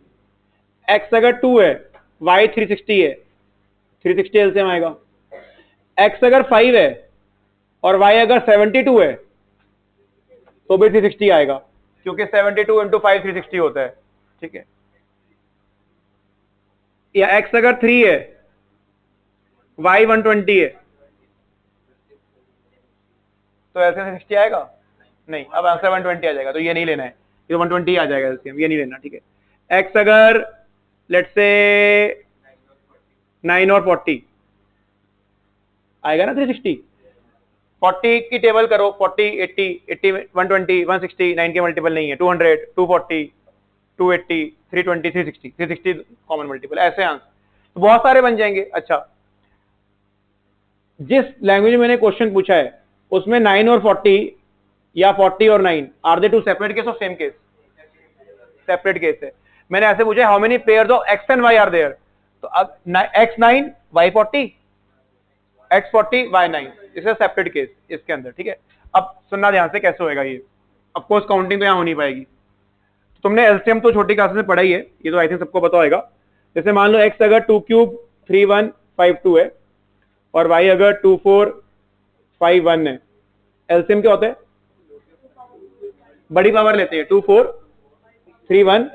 x अगर 2 है, y 360 है, 360 LCM आएगा। x अगर 5 है और y अगर 72 है तो भी 360 आएगा, क्योंकि 72 इंटू 5 360 होता है, ठीक है। या x अगर 3 है, y 120 है, तो ऐसे 360 आएगा नहीं, अब आंसर 120 आ जाएगा, तो ये नहीं लेना है, ये 120 आ जाएगा एलसीएम, ये नहीं लेना, ठीक है। x अगर लेट्स से 9 और 40 आएगा ना 360। 40 की टेबल करो, 40 80 80 120 160, 9 के मल्टीपल नहीं है, 200 240 280 320 360 360 कॉमन मल्टीपल, ऐसे आंसर तो बहुत सारे बन जाएंगे। अच्छा, जिस लैंग्वेज में मैंने क्वेश्चन पूछा है उसमें 9 और 40 या 40 और 9 are they two separate case और सेम केस? सेपरेट केस है। मैंने ऐसे पूछा how many pairs of x and y are there, तो अब x9 y40 x40 y9, इसे सेपरेट केस इसके अंदर, ठीक है। अब सुनना ध्यान से कैसे होएगा ये, ऑफ कोर्स काउंटिंग तो यहां हो नहीं पाएगी। तुमने एलसीएम तो छोटी क्लास में पढ़ा ही है, ये तो आई थिंक सबको पता होगा। जैसे मान लो x अगर 2 क्यूब 3 1 5 2 है और y अगर 2 4 5 1 है, एलसीएम क्या होता है? बड़ी पावर लेते हैं, 2 4 3 1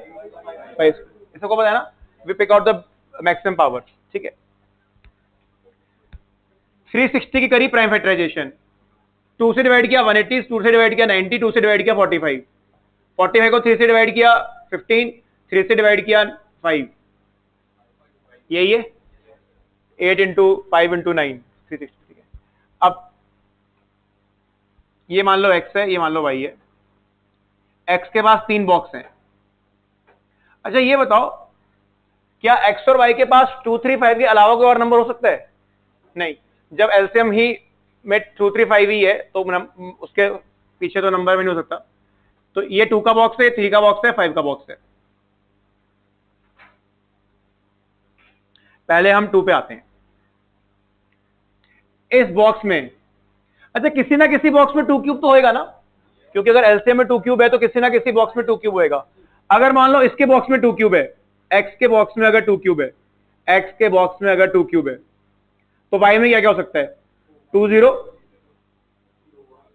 5, इसको पता है ना, we pick out the maximum power, ठीक है। 360 की करी प्राइम फैक्टराइजेशन, 2 से डिवाइड किया 180, 2 से डिवाइड किया 90, 2 से डिवाइड किया 45, 45 को 3 से डिवाइड किया 15, 3 से डिवाइड किया 5, यही है 8 इंटू 5 इंटू 9 360, ठीक है। अब ये मान लो x है, ये मान लो y है, x के पास 3 बॉक्स हैं। अच्छा ये बताओ, क्या x और y के पास 2 3 5 के अलावा कोई और नंबर हो सकता है? नहीं, जब एलसीएम ही में 2 3 5 ही है तो उसके पीछे तो नंबर भी नहीं हो सकता। तो ये 2 का बॉक्स है, 3 का बॉक्स है, 5 का बॉक्स है। पहले हम 2 पे आते हैं। इस बॉक्स में, अच्छा किसी ना किसी बॉक्स में 2 क्यूब तो होएगा ना, क्योंकि अगर एलसीएम में 2 क्यूब है तो किसी ना किसी बॉक्स में 2 क्यूब होएगा। अगर मान लो इसके बॉक्स में 2 क्यूब है, एक्स के बॉक्स में अगर 2 क्यूब है, एक्स के बॉक्स में अगर 2 क्यूब है, तो वाई में क्या क्या हो सकता है? 2 0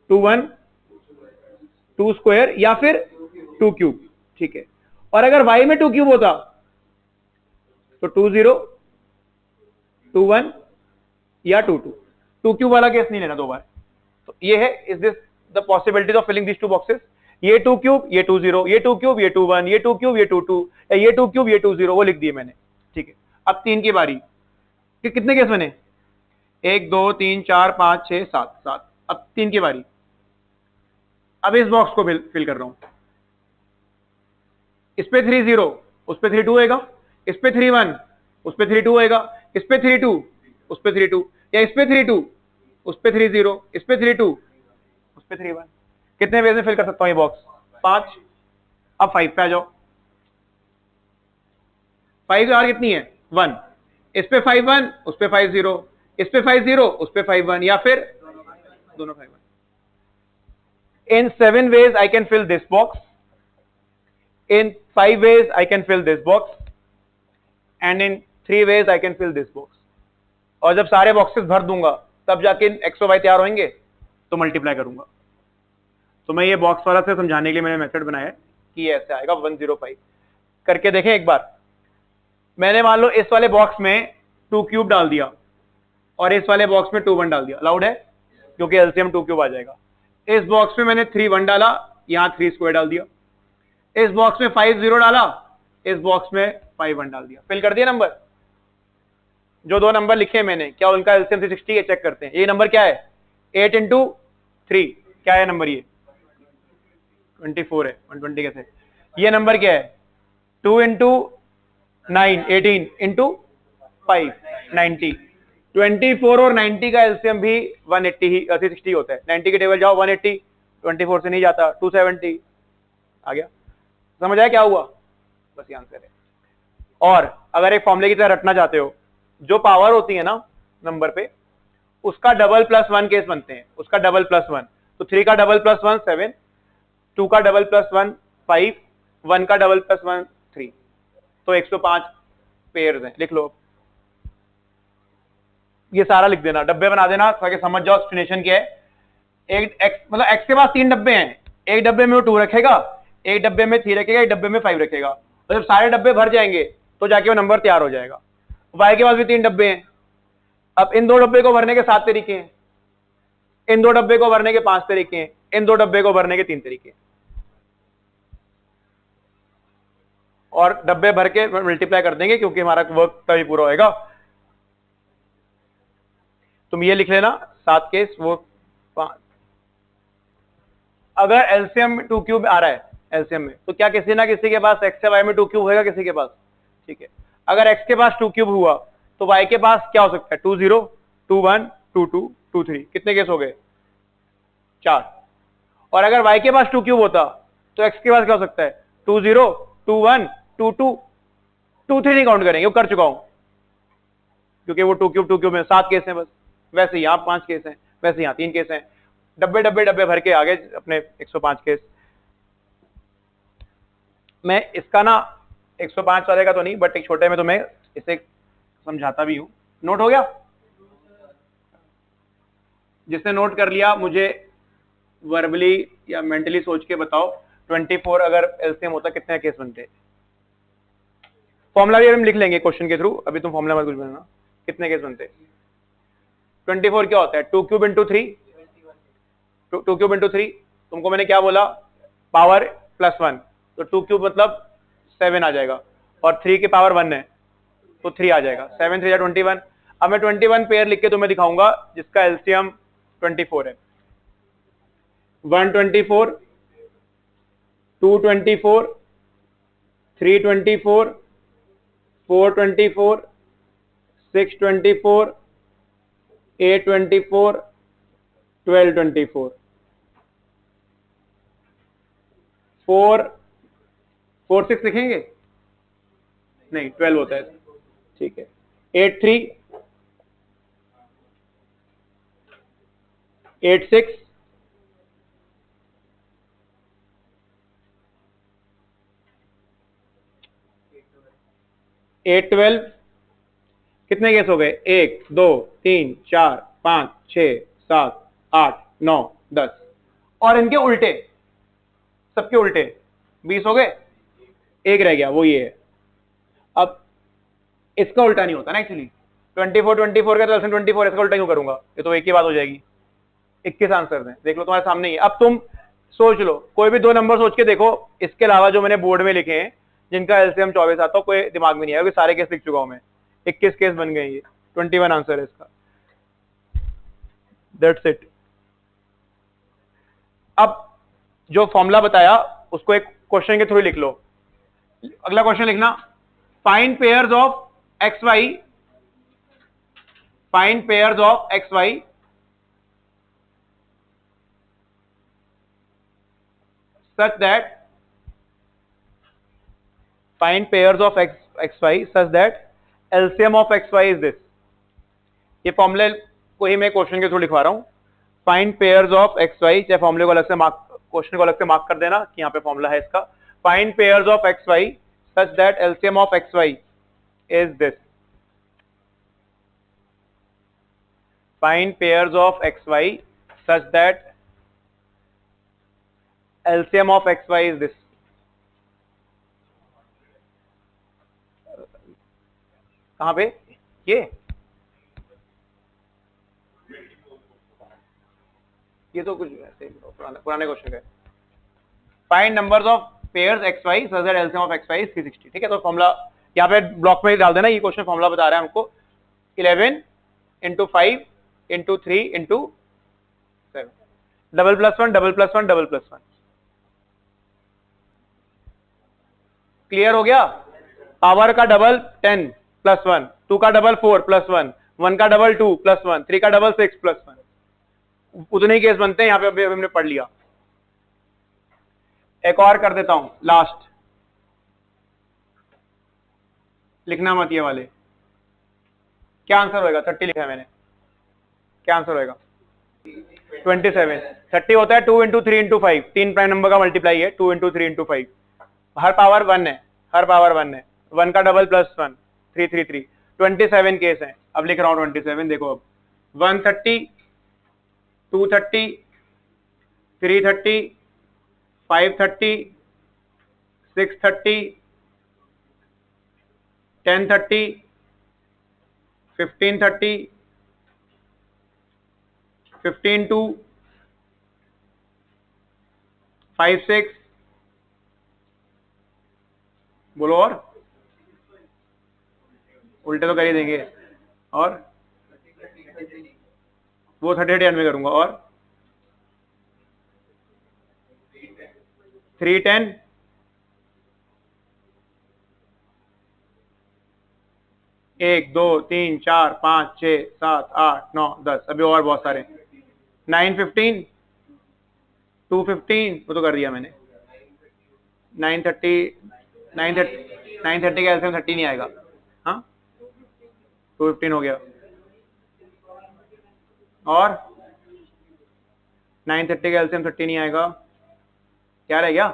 2 1 2 स्क्वायर या फिर 2 क्यूब, ठीक है। और अगर वाई में 2 क्यूब होता तो 2 0 2 1 या 2 2, 2 क्यूब वाला केस नहीं लेना दो बार। तो ये है, is this the possibility of filling this 2 boxes? ये 2 क्यूब, ये 2 0, ये 2 क्यूब, ये 2 1, ये 2 क्यूब, ये 2 2, या ये 2 क्यूब, ये 2 0, वो लिख दिए मैंने, ठीक है। अब 3 की बारी, कि कितने केस बने? 1 2 3 4 5 6 7 7। अब 3 की बारी, अब इस बॉक्स को फिल कर रहा हूं। इस पे 3 0, उस पे 3 2 होएगा, इस पे 3 1, उस पे 3 2 होएगा, इस पे 3 2, उस पे 3 2, या इस पे 3 2, उस पे 3 0, इस पे 3 2, उस पे 3 1। कितने वेज में फिल कर सकता हूं ये बॉक्स? 5। अब 5 पे आ जाओ। 5 आर कितनी है? 1। इस पे 5 1, उस पे 5 0, इस पे 5 0, उस पे 5 1, या फिर दोनों 5 1। In 7 ways I can fill this box. In 5 ways I can fill this box. And in 3 ways I can fill this box. और जब सारे बॉक्सेस भर दूंगा तब जाके एक्स और वाई तैयार होंगे तो मल्टीप्लाई करूंगा। तो मैं ये बॉक्स वाला से समझाने के लिए मैंने मेथड बनाया है कि ये ऐसे आएगा 105। करके देखें एक बार। मैंने मान लो इस वाले बॉक्स में 2 क्यूब डाल दिया और इस वाले बॉक्स में 2 1 डाल दिया, अलाउड है क्योंकि एलसीएम 2 क्यूब आ जाएगा। इस बॉक्स में मैंने 3 1 डाला, यहां 3 स्क्वायर डाल दिया। इस बॉक्स में 5 0 डाला, इस बॉक्स में 5 1 डाल दिया। फिल कर दिया नंबर। जो 2 नंबर लिखे मैंने, क्या उनका एलसीएम 360 है? चेक करते हैं। ये नंबर क्या है? 8 इंटू 3, क्या है नंबर? ये 24 है। 120 कैसे? ये नंबर क्या है? 2 इंटू 9 18 इंटू 5 90। 24 और 90 का एलसीएम भी 180 ही 360 होता है। 90 के टेबल जाओ 180, 24 से नहीं जाता, 270 आ गया। समझ आया क्या हुआ? बस ये आंसर है। और अगर एक फॉर्मूले की तरह रटना चाहते हो, जो पावर होती है ना नंबर पे, उसका डबल प्लस 1 केस बनते हैं, उसका डबल प्लस 1। तो 3 का डबल प्लस 1 7, 2 का डबल प्लस 1 5, 1 का डबल प्लस 1 3। तो 105 पेयर्स हैं, लिख लो। ये सारा लिख देना, डब्बे बना देना ताकि समझ जाओ एक्सप्लेनेशन क्या है। एक एक्स मतलब एक्स के पास 3 डब्बे हैं, एक डब्बे में वो 2 रखेगा, एक डब्बे में 3 रखेगा, एक डब्बे में 5 रखेगा, और जब सारे डब्बे भर जाएंगे तो जाके वो नंबर तैयार हो जाएगा। वाई के पास भी 3 डब्बे हैं, अब इन 2 डब्बे को भरने के 7 तरीके हैं, इन 2 डब्बे को भरने के 5 तरीके हैं, इन 2 डब्बे को भरने के 3 तरीके हैं, और डब्बे भर के मल्टीप्लाई कर देंगे क्योंकि हमारा वर्क तभी पूरा होएगा। तुम ये लिख लेना 7 केस, वो 5। अगर एलसीएम 2 क्यूब आ रहा है एलसीएम में, तो क्या किसी ना किसी के पास एक्स या वाई में 2 क्यूब होगा किसी के पास, ठीक है। अगर एक्स के पास 2 क्यूब हुआ तो वाई के पास क्या हो सकता है, 2 0 2 1 2 2 2 3, कितने केस हो गए, 4। और अगर वाई के पास 2 क्यूब होता तो एक्स के पास क्या हो सकता है, 2 0 2 1 2 2 2 3 नहीं काउंट करेंगे, वो कर चुका हूं क्योंकि वो 2 क्यूब में 7 केस हैं बस। वैसे यहाँ 5 केस हैं, वैसे यहाँ 3 केस हैं, डब्बे डब्बे डब्बे भर के आगे अपने 105 केस। मैं इसका ना 105 वाले का तो नहीं, बट एक छोटे में तो मैं इसे समझाता भी हूं। नोट हो गया? जिसने नोट कर लिया मुझे वर्बली या मेंटली सोच के बताओ, 24 अगर एलसीएम होता कितने केस बनते। फॉर्मूला भी हम लिख लेंगे क्वेश्चन के थ्रू, अभी तुम फॉर्मूला मत कुछ बनाना। कितने केस बनते, 24 क्या होता है, 2 क्यूब इंटू 3, 2 क्यूब इंटू 3। तुमको मैंने क्या बोला, पावर +1, तो 2 क्यूब मतलब 7 आ जाएगा, और 3 की पावर 1 है तो 3 आ जाएगा, 7 3 21। अब मैं 21 पेयर लिख के तुम्हें दिखाऊंगा जिसका एलसीएम 24 है। 124 224 324 424 624 824 1224 4 6 लिखेंगे, नहीं 12 होता है, ठीक है। 8 3 8 6 8 12, कितने केस हो गए, 1 2 3 4 5 6 7 8 9 10, और इनके उल्टे, सबके उल्टे 20 हो गए, एक रह गया वो ये है। अब इसका उल्टा नहीं होता ना एक्चुअली, 24 24 का तो 24, इसका उल्टा क्यों करूंगा, ये तो एक ही बात हो जाएगी। 21 आंसर दें, देख लो तुम्हारे सामने ही। अब तुम सोच लो, कोई भी 2 नंबर सोच के देखो, इसके अलावा जो मैंने बोर्ड में लिखे हैं जिनका एलसीएम 24 आता, कोई दिमाग में नहीं आया, सारे केस लिख चुका हूं मैं, 21 केस बन गए, ये 21 आंसर है इसका। That's it. अब जो फॉर्मूला बताया उसको एक क्वेश्चन के थ्रू लिख लो। अगला क्वेश्चन लिखना, find pairs of x y, find pairs of x y such that, find pairs of xy such that LCM of xy is this। ये फॉर्मूले को ही मैं क्वेश्चन के थ्रू लिखवा रहा हूं। फाइंड पेयर्स ऑफ xy, चाहे फॉर्मूले को अलग से मार्क, क्वेश्चन को अलग से मार्क कर देना कि यहाँ पे फॉर्मूला है इसका। Find pairs of xy such that LCM of xy is this। Find pairs of xy such that LCM of xy is this। कहां पे, ये तो कुछ ऐसे पुराने क्वेश्चन का है। Find numbers of pairs xy such that LCM of xy is 360, ठीक है। तो फॉर्मूला यहाँ पे ब्लॉक में डाल देना, ये क्वेश्चन फॉर्मूला बता रहा है हमको, 11 into 5 into 3 into 7, double plus one double plus one double plus one. Clear हो गया? पावर का डबल 10 प्लस 1, 2 का डबल 4 प्लस 1, 1 का डबल 2 प्लस 1, 3 का डबल 6 प्लस 1। उतने ही केस बनते हैं यहां पे, अभी हमने पढ़ लिया। एक और कर देता हूं, लास्ट, लिखना मत ये वाले। क्या आंसर होएगा, 30 लिखा है मैंने, क्या आंसर होएगा 27। 30 होता है 2 इंटू 3 इंटू 5, 3 प्राइम नंबर का मल्टीप्लाई है, 2 इंटू 3 इंटू 5, हर पावर 1 है, हर पावर 1 है, 1 का डबल प्लस 1, 3 3 3, 27 केस हैं, अब लिख रहा हूं 27। देखो अब 130, 230, 330, 530, 630, 1030, 1530, 15-2, 5-6, बोलो और उल्टे तो कर ही देंगे, और वो 30 में करूंगा, और 310, 1 2 3 4 5 6 7 8 9 10, अभी और बहुत सारे, 915, 215, वो तो कर दिया मैंने, 930, 930 का एलसीएम 30 नहीं आएगा, हाँ 215 हो गया, और 930 का एलसीएम 30 नहीं आएगा, क्या रह गया?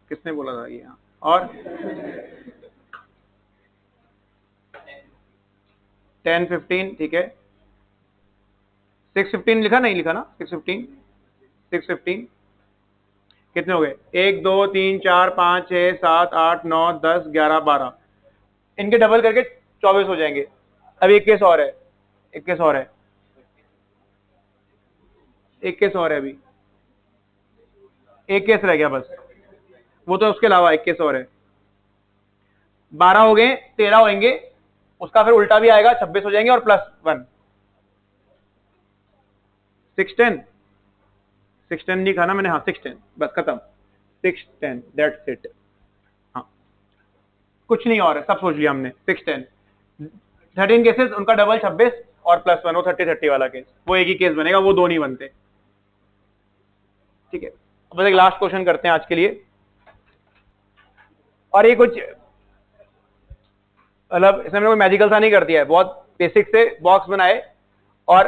किसने बोला था ये? और 10 15, ठीक है, 615 लिखा नहीं लिखा ना, 615, 615 कितने हो गए? 1 2 3 4 5 6 7 8 9 10 11 12, इनके डबल करके 24 हो जाएंगे। अभी एक केस और है, एक केस और है, एक केस और है, अभी एक केस रह गया बस, वो तो उसके अलावा एक केस और है। 12 हो गए, 13 होंगे, उसका फिर उल्टा भी आएगा, 26 हो जाएंगे और +1, 610, 610 नहीं खाना मैंने, हाँ 610, बस खत्म, 610, दैट्स इट। हाँ कुछ नहीं और है, सब सोच लिया हमने, 610, 13 केसेस, उनका डबल 26 और +1, वो 30-30 वाला केस, वो एक ही केस बनेगा, वो दो नहीं बनते। ठीक है, अब बस एक लास्ट क्वेश्चन करते हैं आज के लिए, और ये कुछ मतलब इसमें कोई मैजिकल सा नहीं कर दिया है, बहुत बेसिक से बॉक्स बनाए और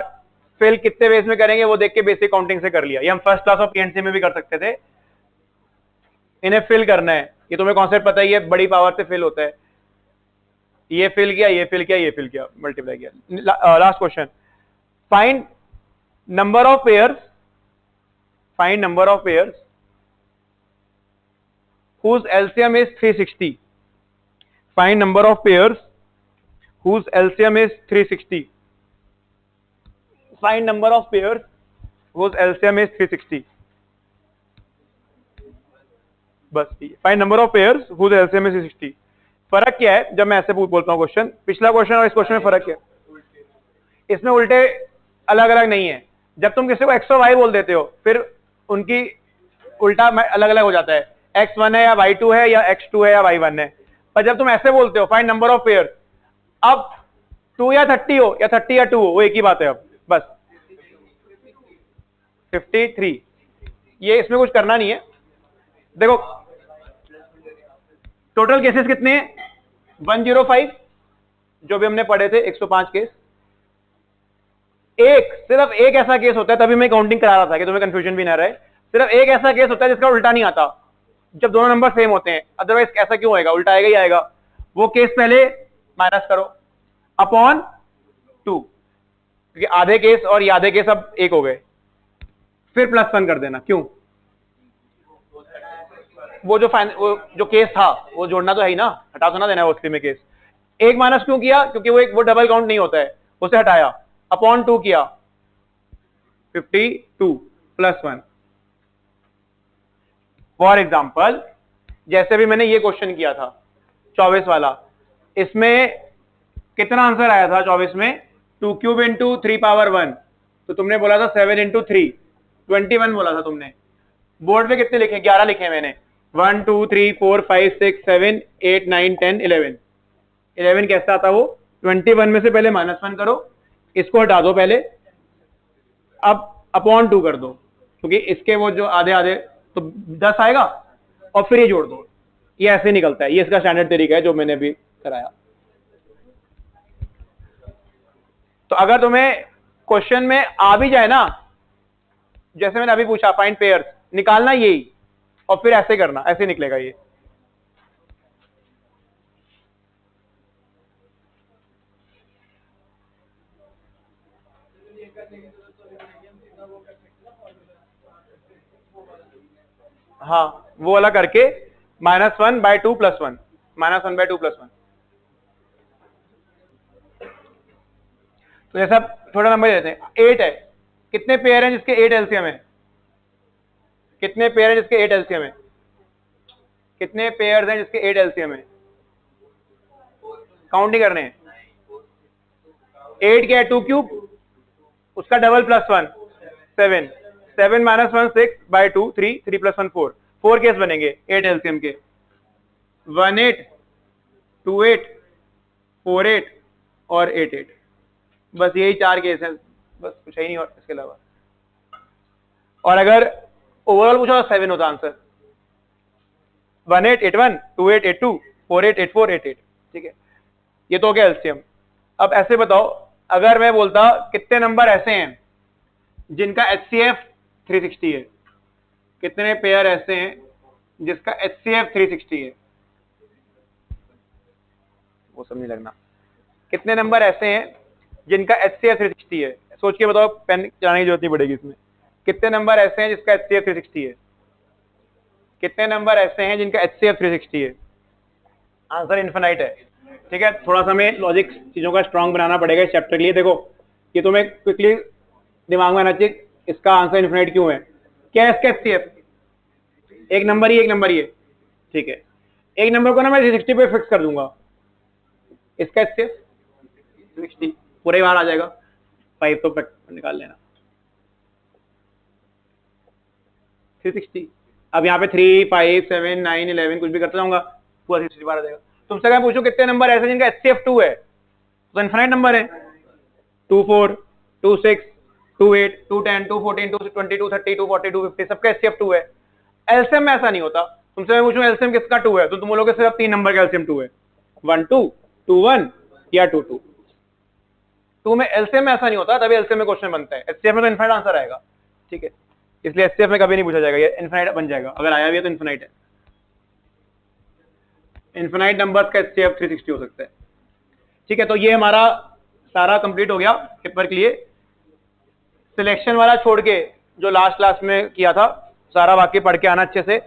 फिल कितने बेस में करेंगे वो देख के बेसिक काउंटिंग से कर लिया। ये हम फर्स्ट क्लास ऑफ पीएनसी में भी कर सकते थे। इन्हें फिल करना है, ये तुम्हें कॉन्सेप्ट पता ही है, बड़ी पावर से फिल होता है, ये फिल किया, ये फिल किया, ये फिल किया, मल्टीप्लाई किया। Last question, find number of pairs, find number of pairs whose LCM is 360, find number of pairs whose LCM is 360, find number of pairs whose LCM is 360, बस find number of pairs whose LCM is 360। फर्क क्या है जब मैं ऐसे बोलता हूं question, पिछला क्वेश्चन और इस क्वेश्चन में फर्क क्या है? इसमें उल्टे अलग अलग नहीं है, जब तुम किसी को एक्स और वाई बोल देते हो फिर उनकी उल्टा अलग अलग हो जाता है, x1 है या y2 है या x2 है या y1 है, पर जब तुम ऐसे बोलते हो फाइंड नंबर ऑफ पेयर्स, अब 2 या 30 हो या 30 या 2 हो, वो एक ही बात है, अब बस 53, ये इसमें कुछ करना नहीं है। देखो टोटल केसेस कितने हैं? 105, जो भी हमने पढ़े थे 105 केस, सिर्फ एक ऐसा केस होता है, तभी मैं काउंटिंग करा रहा था कि तुम्हें कंफ्यूजन भी ना रहे, सिर्फ एक ऐसा केस होता है जिसका उल्टा नहीं आता, जब दोनों नंबर सेम होते हैं, अदरवाइज ऐसा क्यों होएगा, उल्टा आएगा ही आएगा। वो केस पहले माइनस करो अपॉन 2, क्योंकि आधे केस और ये आधे केस अब एक हो गए, फिर +1 कर देना, क्यों? वो जो केस था वो जोड़ना तो है ही ना, हटा तो ना देना है उसके में केस। एक माइनस क्यों किया? क्योंकि वो डबल काउंट नहीं होता है, उसे हटाया, अपॉन 2 किया, 52 +1। फॉर एग्जाम्पल जैसे भी मैंने ये क्वेश्चन किया था 24 वाला, इसमें कितना आंसर आया था 24 में? 2³ इंटू 3 पावर 1, तो तुमने बोला था 7 इंटू 3, 21 बोला था तुमने। बोर्ड पे कितने लिखे? 11 लिखे मैंने, 1 2 3 4 5 6 7 8 9 10 11। 11 कैसा आता वो? 21 में से पहले -1 करो, इसको हटा दो पहले, अब अपॉन 2 कर दो, क्योंकि इसके वो जो आधे आधे तो 10 आएगा, और फिर ये जोड़ दो, ये ऐसे निकलता है, ये इसका स्टैंडर्ड तरीका है जो मैंने अभी कराया। तो अगर तुम्हें क्वेश्चन में आ भी जाए ना, जैसे मैंने अभी पूछा फाइंड पेयर्स, निकालना यही और फिर ऐसे करना, ऐसे निकलेगा ये। हाँ वो वाला करके -1/2 + 1, -1/2 + 1। तो जैसा थोड़ा नंबर देते हैं, 8 है, कितने पेयर हैं जिसके 8 एलसीएम है? कितने पेयर हैं जिसके 8 एलसीएम है? कितने पेयर्स हैं जिसके 8 एलसीएम है? काउंट नहीं करने हैं। 8 क्या है? 2³ उसका डबल +1 7, 7 - 1 6/2 3, 3 + 1 4, 4 केस बनेंगे 8 एलसीएम के, 18, 28, 48 और 88। बस यही 4 केस हैं, बस कुछ है ही नहीं और इसके अलावा। और अगर ओवरऑल पूछा तो 7 होता आंसर, 1881, 2882, 4884, 88। ठीक है, ये तो हो गया एलसीएम। अब ऐसे बताओ, अगर मैं बोलता कितने नंबर ऐसे हैं जिनका HCF 360 है, कितने पेयर ऐसे हैं जिसका HCF 360 है? वो सब नहीं लगना। कितने नंबर ऐसे हैं जिनका HCF 360 है? सोच के बताओ, पेन चलाने की जरूरत नहीं पड़ेगी इसमें। कितने नंबर ऐसे हैं जिसका HCF 360 है? कितने नंबर ऐसे हैं जिनका HCF 360 है? आंसर इन्फिनाइट है। ठीक है, थोड़ा सा हमें लॉजिक चीजों का स्ट्रांग बनाना पड़ेगा इस चैप्टर के लिए। देखो ये तुम्हें क्विकली दिमाग में आना चाहिए, इसका आंसर इन्फिनाइट क्यों है? क्या है इसका HCF? एक नंबर ही, एक नंबर ही है। ठीक है, एक नंबर को ना मैं 360 पे फिक्स कर दूंगा, इसका HCF 360 पूरे बाहर आ जाएगा। 5 तो निकाल लेना, 360। अब यहाँ पे 3, 5, 7, 9, 11 कुछ भी करता जाऊंगा, पूरा 360 बाहर आ जाएगा। तुमसे अगर पूछो कितने नंबर ऐसे जिनका HCF 2 है, तो इनफाइनाइट नंबर है। 2, 4, 2, 6, 2, 8, 2, 10, 2, 14, 2, 20, 2, 30, 2, 40, 2, 50, सबका HCF 2 है। एलसीएम में ऐसा नहीं होता। तुमसे मैं पूछूं एलसीएम किसका 2 है, तो तुम बोलोगे सिर्फ 3 नंबर का एलसीएम 2 है, 1 2, 2 1 या 2 2। 2 में एलसीएम में ऐसा नहीं होता, तभी एलसीएम में क्वेश्चन बनता है। एचसीएफ में तो इनफाइनाइट आंसर आएगा। ठीक है, इसलिए एचसीएफ में कभी नहीं पूछा जाएगा, ये इनफाइनाइट बन जाएगा। अगर आया भी है तो इनफाइनाइट है। इनफाइनाइट नंबर्स का एचसीएफ 360 हो सकता है। ठीक है, तो ये हमारा सारा कंप्लीट हो गया पेपर के लिए। सिलेक्शन वाला छोड़ के जो लास्ट क्लास में किया था सारा वाक्य पढ़ के आना अच्छे से।